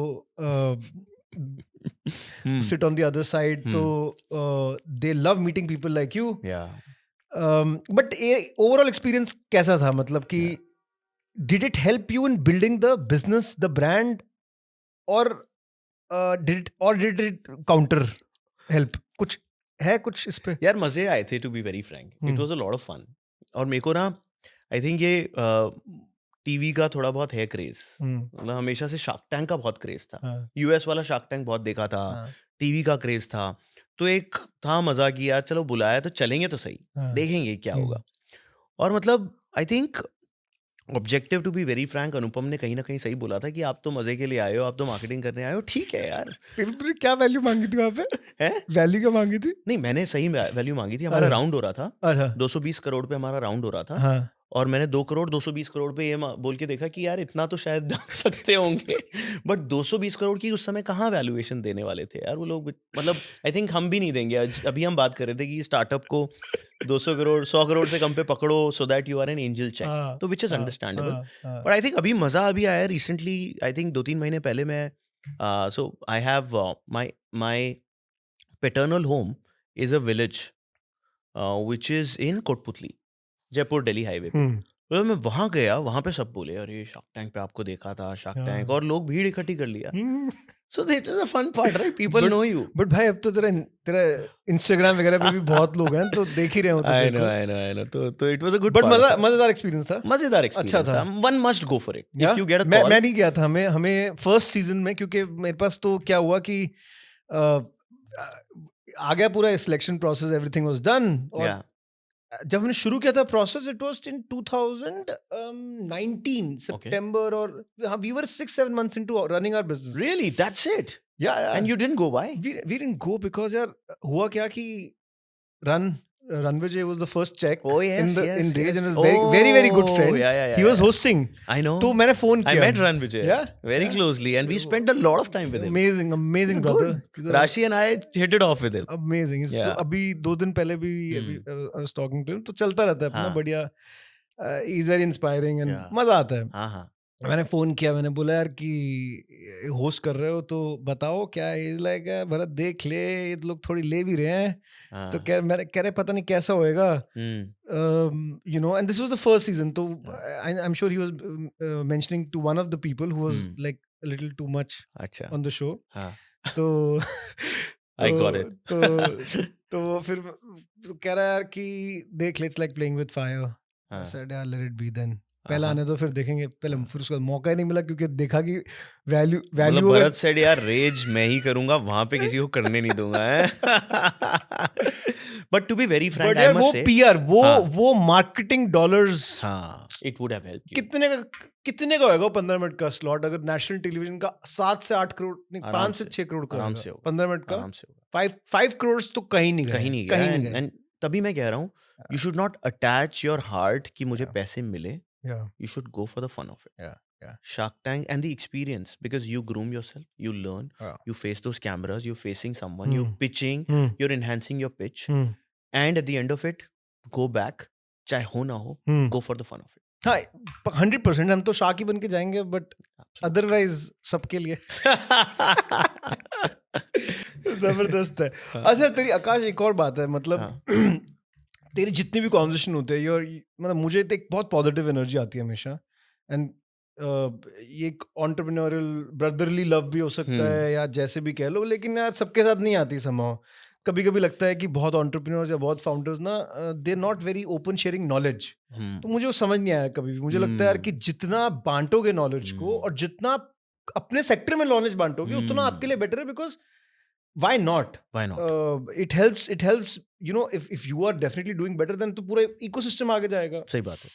sit on the other side, तो they love meeting people like you. But overall experience कैसा था, मतलब कि did it help you in building the business, the brand, or did it counter help? कुछ है कुछ इस पे? यार मजे आए थे, to be very frank, it was a lot of fun, और मेरे को ना I think ये टीवी का थोड़ा बहुत है क्रेज, मतलब हमेशा से शार्क टैंक का बहुत क्रेज था, यूएस वाला शार्क टैंक बहुत देखा था, टीवी का क्रेज था, तो एक था मजा कि यार चलो बुलाया तो चलेंगे तो सही, देखेंगे क्या होगा। और मतलब I think objective to be very frank, Anupam ने कहीं ना कहीं सही बोला था कि आप तो मजे के लिए आए हो, आप तो मार्केटिंग करने आए हो, ठीक है यार। तूने क्या वैल्यू मांगी थी वहाँ पे? है वैल्यू क्या मांगी थी? नहीं, मैंने सही वैल्यू मांगी थी। हमारा अच्छा। राउंड हो रहा था, अच्छा 220 करोड़ पे हमारा राउंड हो रहा था। हाँ और मैंने 2 करोड़ 220 करोड़ पे ये बोल के देखा कि यार इतना तो शायद डाल सकते होंगे, बट 220 करोड़ की उस समय कहाँ वैल्यूएशन देने वाले थे यार वो लोग। मतलब आई थिंक हम भी नहीं देंगे। अभी हम बात कर रहे थे कि स्टार्टअप को 200 करोड़ 100 करोड़ से कम पे पकड़ो so that you are an angel check, हाँ तो विच इज हाँ अंडरस्टैंडेबल। हाँ बट आई थिंक अभी मजा अभी आया रिसेंटली। आई थिंक 2-3 महीने पहले मैं so I have my paternal home is a village which is in Kotputli, Jaipur Delhi highway पे। तो मैं वहाँ गया, वहाँ पे सब बोले अरे शार्क टैंक पे आपको देखा था, शार्क टैंक, हाँ और लोग भीड़ इकट्ठी कर लिया। So that is a fun part right, people know you. But भाई अब तो तेरा तेरा इंस्टाग्राम वगैरह पे भी बहुत लोग हैं तो देख ही रहे हो तो आई देखो। नो आई नो, तो it was a good but part. मजेदार एक्सपीरियंस था। मजेदार अच्छा एक्सपीरियंस था। था। One must go for it या इफ यू गेट अ मैं कॉल। नहीं गया था। हमें फर्स्ट सीजन में, क्योंकि मेरे पास तो क्या हुआ कि आ गया पूरा selection process, everything was done. और जब हमने शुरू किया था process, it was in 2019 September, और we were 6-7 months into running our business. Really that's it? या and you didn't go? Why? We didn't go because यार हुआ क्या कि Ranvijay was the first check in Rage, and is very good friend. He was hosting. I know. तो मैंने phone किया. I met Ranvijay very closely, and we spent a lot of time with him. Amazing brother. Rashi and I hit it off with him. Amazing. So अभी 2 दिन पहले भी I was talking to him, तो चलता रहता है अपना बढ़िया. He's very inspiring and मजा आता है. हाँ. मैंने फोन किया, मैंने बोला यार कि होस्ट कर रहे हो तो बताओ क्या. इज लाइक भरत देख ले, ये लोग थोड़ी ले भी रहे हैं. तो कह रहे पता नहीं कैसा होएगा, you know. And this was the first season, तो I am sure he was mentioning to one of the people who was like a little too much on the show. तो आई गॉट इट. तो फिर कह रहा है यार कि देख ले, it's like playing with fire. I said यार लेट इट बी देन. पहला आने दो, फिर देखेंगे. पहले फिर उसका मौका ही नहीं मिला, क्योंकि देखा कि वैल्यू भरत सेड यार रेज मैं ही करूंगा, वहां पे किसी को करने नहीं दूंगा. But to be very frank, I must say PR वो marketing dollars, it would have helped. कितने का होगा 15 मिनट का स्लॉट? अगर नेशनल टेलीविजन का 7 से 8 करोड़ नहीं, 5 से 6 करोड़ का आराम से 15 मिनट का 5 करोड़ तो कहीं नहीं गए. एंड तभी मैं कह रहा हूँ, you should not attach your heart कि मुझे पैसे मिले. You should go for the fun of it. Shark Tank and the experience, because you groom yourself, you learn, you face those cameras, you're facing someone, you're pitching, you're enhancing your pitch, and at the end of it, go back, चाहे हो ना हो, go for the fun of it. हाँ 100% हम तो shark ही बन के जाएंगे, बट अदरवाइज सबके लिए जबरदस्त है. अच्छा तेरी आकाश एक और बात है, मतलब तेरे जितने भी कॉन्वर्सेशन होते हैं यार, मतलब मुझे तो एक बहुत पॉजिटिव एनर्जी आती है हमेशा. एंड ये एक एंटरप्रेन्योरियल ब्रदरली लव भी हो सकता है, या जैसे भी कह लो, लेकिन यार सबके साथ नहीं आती समहाउ. कभी कभी लगता है कि बहुत एंटरप्रेन्योर्स या बहुत फाउंडर्स ना, they are not very open sharing knowledge. तो मुझे वो समझ नहीं आया कभी भी. मुझे लगता है यार कि जितना बांटोगे नॉलेज को, और जितना अपने सेक्टर में नॉलेज बांटोगे, उतना आपके लिए बेटर है. Because why not? It helps, you know, if you are definitely doing better, then तो पूरा इकोसिस्टम आगे जाएगा. सही बात है.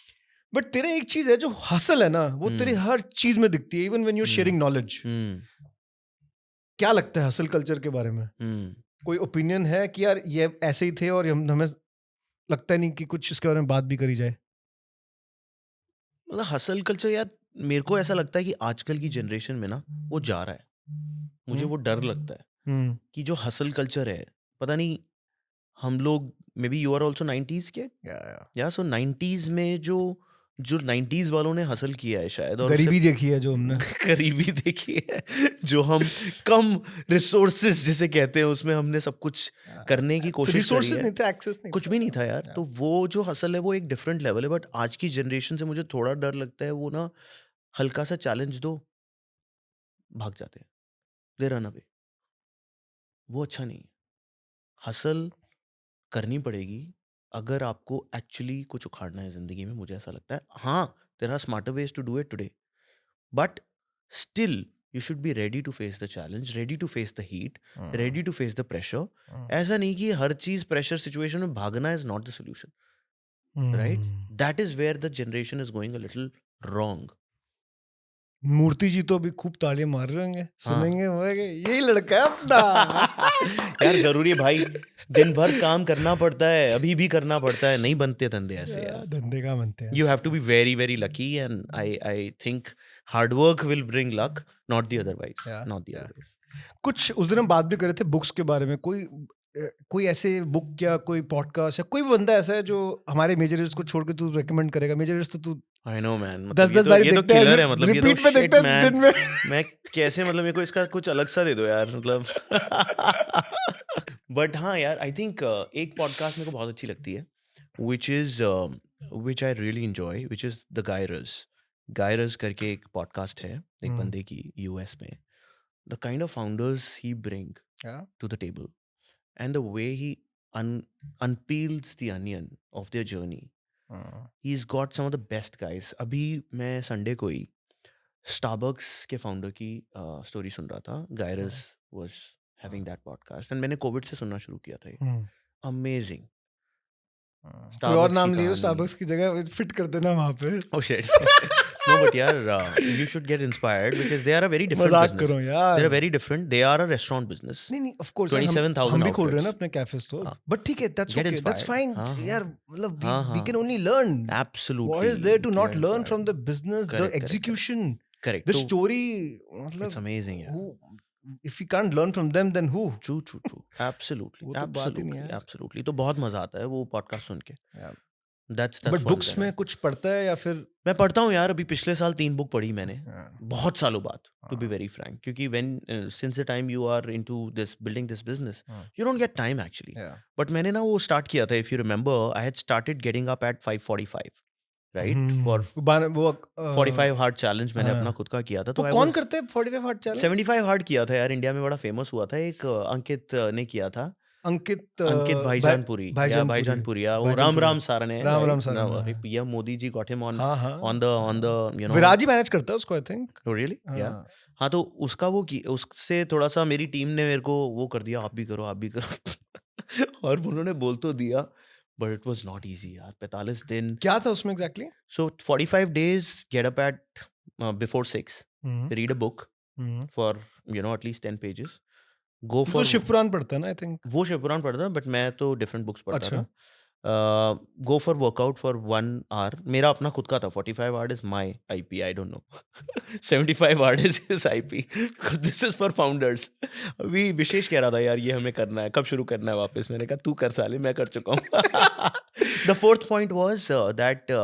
बट तेरे एक चीज है जो हसल है ना, वो तेरे हर चीज में दिखती है, even when you sharing knowledge. क्या लगता है हसल कल्चर के बारे में? कोई ओपिनियन है कि यार ये ऐसे ही थे और हमें लगता है नहीं कि कुछ इसके बारे में बात भी करी जाए? मतलब हसल कल्चर यार, मेरे को ऐसा लगता है कि आजकल की जनरेशन में ना वो जा रहा है. मुझे वो डर लगता है कि जो हसल कल्चर है, पता नहीं हम लोग, maybe you are also 90s के, या सो 90s में जो 90s वालों ने हसल किया है शायद, और गरीबी देखी है जो हमने गरीबी देखी है, जो हम कम रिसोर्सेज जिसे कहते हैं उसमें हमने सब कुछ करने की कोशिश करी है. रिसोर्सेज नहीं थे, एक्सेस नहीं, कुछ भी नहीं था यार. तो वो जो हसल है वो एक डिफरेंट लेवल है. बट आज की जनरेशन से मुझे थोड़ा डर लगता है, वो ना हल्का सा चैलेंज दो, भाग जाते हैं, दे रन अवे. वो अच्छा नहीं है. हसल करनी पड़ेगी अगर आपको एक्चुअली कुछ उखाड़ना है जिंदगी में, मुझे ऐसा लगता है. हाँ, there are smarter ways to do it today, but still you should be ready to face the challenge, ready to face the heat, ready to face the pressure. ऐसा नहीं कि हर चीज प्रेशर सिचुएशन में भागना is not the solution, right? That is where the generation is going a little wrong. Murthy ji तो अभी खूब तालियां मार रहे होंगे, सुनेंगे होंगे यही लड़का है अपना। यार जरूरी है भाई, दिन भर काम करना पड़ता है, अभी भी करना पड़ता है, नहीं बनते धंधे ऐसे यार। धंधे का बनते हैं। You have to be very very lucky, and I think hard work will bring luck, not the otherwise. Not the otherwise. कुछ उस दिन हम बात भी कर रहे थे बुक्स के बारे में, कोई ऐसे बुक या कोई पॉडकास्ट या कोई भी बंदा ऐसा है जो हमारे मेजर्स को छोड़ के तू रेकमेंड करेगा? मेजर्स तो तू I know man, 10 बार ये तो किलर है, मतलब ये तो रिपीट में shit देखता है man. दिन में। मैं कैसे, मतलब मेरे को इसका कुछ अलग सा दे दो यार, मतलब। बट हाँ यार, आई थिंक एक पॉडकास्ट मेरे को बहुत अच्छी लगती है, which I really enjoy, which is the Guy Raz करके एक पॉडकास्ट है, एक बंदे की, यूएस में. The kind of founders he bring to the table, and the way he unpeels the onion of their journey. He's got some of the best guys. अभी मैं Sunday को ही स्टारबक्स के फाउंडर की स्टोरी सुन रहा था. Guy Raz was having that podcast, and मैंने Covid से सुनना शुरू किया था. अमेजिंग. कोई और नाम लियो स्टारबक्स की जगह, फिट कर देना वहाँ पे. Oh shit. No, but यार, you should get inspired because they are a very different मजाक business. करो यार. They're very different. They are a restaurant business. नहीं, of course. 27,000 हम भी खोल रहे हैं outlets. ना अपने कैफेस तो. But ठीक है, that's Get okay. That's inspired. fine. हाँ, यार, मतलब we हाँ. can only learn. Absolutely. What is there to not Get learn inspired. from the business, the Correct. execution, Correct. the तो story? मतलब it's amazing यार. if we can't learn from them, then who? True. Absolutely. वो तो बात ही नहीं है यार. Absolutely. तो बहुत मजा आता है वो पॉडकास्ट सुन के. That's but fun books there में है. कुछ पढ़ता है या फिर? मैं पढ़ता हूँ यार. अभी पिछले साल 3 बुक पढ़ी मैंने, बहुत सालों बाद, to be very frank, क्योंकि when since the time you are into this building this business, you don't get time actually. But मैंने ना वो स्टार्ट किया था, if you remember, I had started getting up at 5:45, right? For 45 hard challenge मैंने अपना खुद का किया था. तो कौन करते हैं 45 hard challenge? 75 hard किया था यार, इंडिया में बड़ा फेमस हुआ था. एक अंकित ने किया था. अंकित भाईजानपुरी या भाईजानपुरिया, वो राम सारने. राम सारने. या Modi ji got him on the you know. Viraj he manage करता है उसको, आई थिंक. Really? Yeah. हाँ, तो उसका उससे थोड़ा सा मेरी टीम ने मेरे को वो कर दिया, आप भी करो. और उन्होंने बोल तो दिया, but it was not easy यार. 45 दिन. क्या था उसमें exactly? So 45 days, get up at before 6, read a book for at least 10 pages. Go for Shivpuran पढ़ता है ना, आई थिंक. वो शिवपुराण पढ़ता है, बट मैं तो डिफरेंट बुक्स पढ़ता था. Go for workout for 1 hour. मेरा अपना खुद का था. 45 hour is my IP, I don't know. 75 hour is his IP. This is for founders. अभी विशेष कह रहा था यार, ये हमें करना है, कब शुरू करना है वापस. मैंने कहा तू कर साले, मैं कर चुका हूँ. The fourth point was that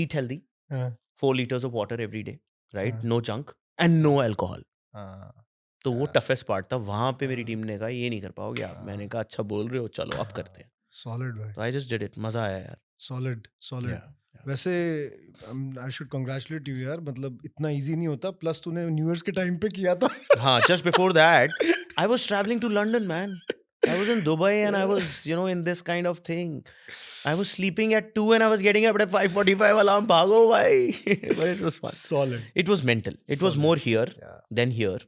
eat healthy. 4 liters of water every day, right? No junk and no alcohol. तो वो टफेस्ट पार्ट था. वहां पे मेरी टीम ने कहा ये नहीं कर पाओगे आप. मैंने कहा अच्छा बोल रहे हो, चलो अब करते हैं. सॉलिड भाई. तो आई जस्ट डिड इट. मजा आया यार. सॉलिड. वैसे आई शुड कांग्रेचुलेट यू यार, मतलब इतना इजी नहीं होता. प्लस तूने न्यू ईयर्स के टाइम पे किया था. हाँ, just before that I was travelling to London man. I was in Dubai and I was, in this kind of thing. I was sleeping at 2 and I was getting up at 5:45. Alarm, bhago bhai. But it was fun. Solid. It was mental. It was more here than here.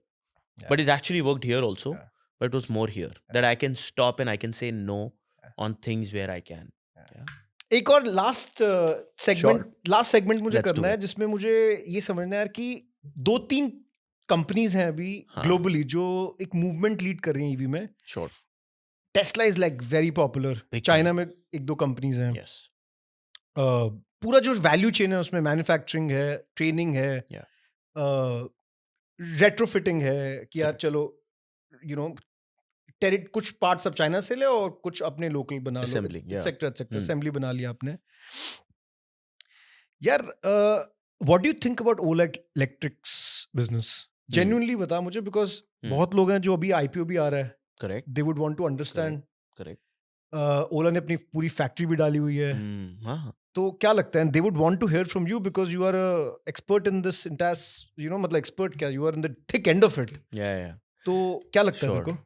But it actually worked here also. But it was more here that I can stop and I can say no on things where I can. एक और last segment मुझे करना है, जिसमें मुझे ये समझना है यार कि 2-3 कंपनीज हैं अभी ग्लोबली जो एक मूवमेंट लीड कर रही हैं ईवी में. Sure. Tesla is like very popular. China में 1-2 कंपनीज हैं. Yes. पूरा जो वैल्यू चेन है उसमें मैन्युफैक्चरिंग है, ट्रेनिंग है, रेट्रोफिटिंग है कि यार चलो कुछ पार्ट्स अब चाइना से ले और कुछ अपने लोकल बना लो. सेक्टर असेंबली बना लिया आपने यार. What do you think about Ola electrics business? Genuinely बता मुझे, बिकॉज बहुत लोग हैं जो अभी आईपीओ भी आ रहा है. Correct. They would want to understand. Correct. Ola ने अपनी पूरी फैक्ट्री भी डाली हुई है. तो क्या लगता है, they would want to hear from you because you are expert in this entire, मतलब एक्सपर्ट क्या, you are in the thick end of it. तो क्या लगता है तेरे को?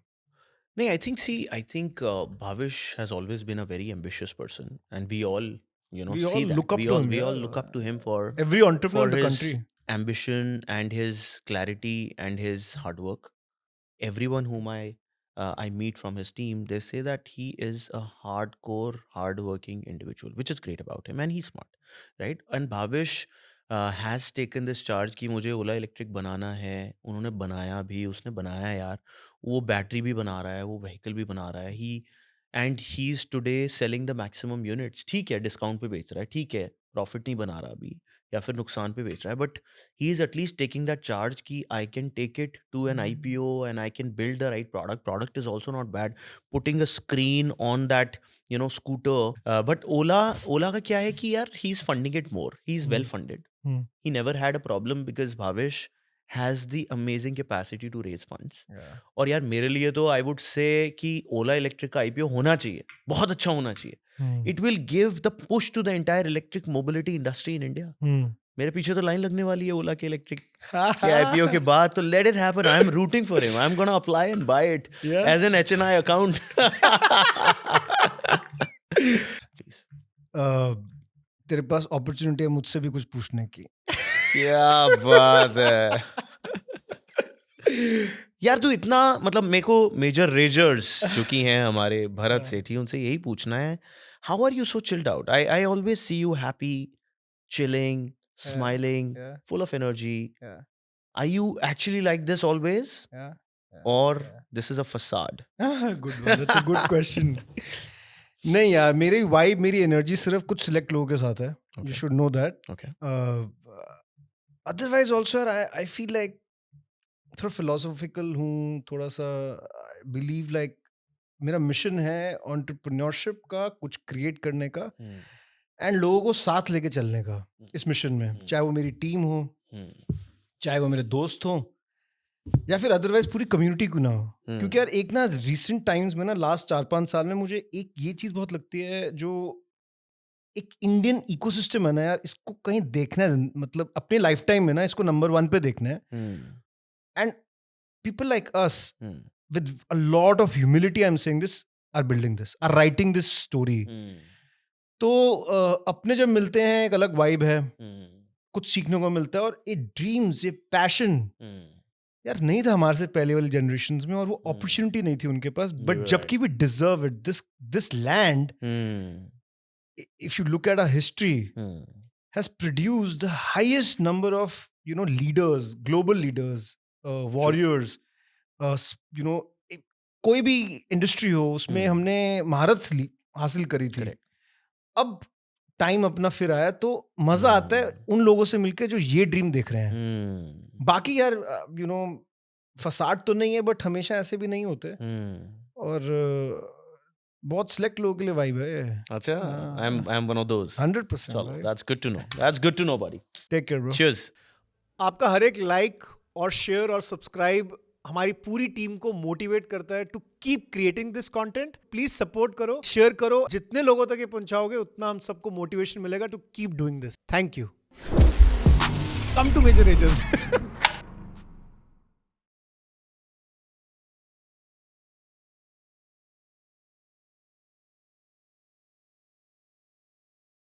नहीं, I think Bhavish has always been a very ambitious person, and we all see that. Look up to him. We all look up to him for every entrepreneur in the country. Ambition and his clarity and his hard work. Everyone whom I meet from his team, they say that he is a hardcore, hardworking individual, which is great about him, and he's smart, right? And Bhavish has taken this charge कि मुझे ओला electric बनाना है। उन्होंने बनाया भी, उसने बनाया यार, वो बैटरी भी बना रहा है, वो व्हीकल भी बना रहा है। He is today selling the maximum units. ठीक है, डिस्काउंट पे बेच रहा है, ठीक है, प्रॉफिट नहीं बना रहा अभी या फिर नुकसान पे बेच रहा है, but he is at least taking that charge कि I can take it to an IPO and I can build the right product is also not bad. Putting a screen on that scooter, but Ola का क्या है कि यार he is funding it more, he is well funded, he never had a problem because Bhavish has the amazing capacity to raise funds. और यार मेरे लिए तो I would say कि Ola Electric का IPO होना चाहिए, बहुत अच्छा होना चाहिए. It will give the push to the entire electric mobility industry in India. मेरे पीछे तो लाइन लगने वाली है ओला के इलेक्ट्रिक के IPO के बाद, तो let it happen. I am rooting for him, I am gonna apply and buy it as an HNI account. तेरे पास अपॉर्चुनिटी है मुझसे भी कुछ पूछने की. क्या बात है यार. तू इतना मतलब मेरे को मेजर रेजर्स जो कि हैं हमारे भरत सेठी, उनसे यही पूछना है, how are you so chilled out? I always see you happy, chilling, smiling, full of energy. Are you actually like this always? Or this is a facade? Good one. That's a good question. नहीं यार, मेरी vibe, मेरी energy सिर्फ कुछ select लोगों के साथ है. You should know that. Okay. Otherwise also यार, I feel like थोड़ा philosophical हूँ, थोड़ा सा believe like मेरा मिशन है entrepreneurship का, कुछ क्रिएट करने का एंड लोगों को साथ लेके चलने का इस मिशन में. चाहे वो मेरी टीम हो, चाहे वो मेरे दोस्त हो, या फिर अदरवाइज पूरी कम्युनिटी क्यों ना हो. क्योंकि यार एक ना रिसेंट टाइम्स में ना, लास्ट 4-5 साल में मुझे एक ये चीज बहुत लगती है, जो एक इंडियन इकोसिस्टम है ना यार, इसको कहीं देखना है, मतलब अपने लाइफ टाइम में ना इसको नंबर 1 पे देखना है. And people like us with a lot of humility, I am saying this, are building this, are writing this story. तो अपने जब मिलते हैं एक अलग वाइब है, कुछ सीखने को मिलता है, और ये ड्रीम्स, ये पैशन यार नहीं था हमारे से पहले वाली जनरेशंस में, और वो अपॉर्चुनिटी नहीं थी उनके पास. बट जबकि we deserve it, this land, if you look at our history, has produced the highest number of leaders, global leaders, warriors. कोई भी इंडस्ट्री हो, उसमें हमने महारत हासिल करी थी. अब टाइम अपना फिर आया, तो मजा आता है उन लोगों से मिलके जो ये ड्रीम देख रहे हैं. बाकी यार फसाड तो नहीं है, बट हमेशा ऐसे भी नहीं होते. और बहुत सिलेक्ट लोगों के लिए वाइब है. अच्छा, I am one of those. 100%. चलो, that's good to know. That's good to know buddy. Take care bro. Cheers. आपका हर एक लाइक और शेयर और सब्सक्राइब हमारी पूरी टीम को मोटिवेट करता है to keep creating this content. Please support करो, शेयर करो. जितने लोगों तक ये पहुंचाओगे, उतना हम सबको मोटिवेशन मिलेगा to keep doing this. Thank you. Come to major edges.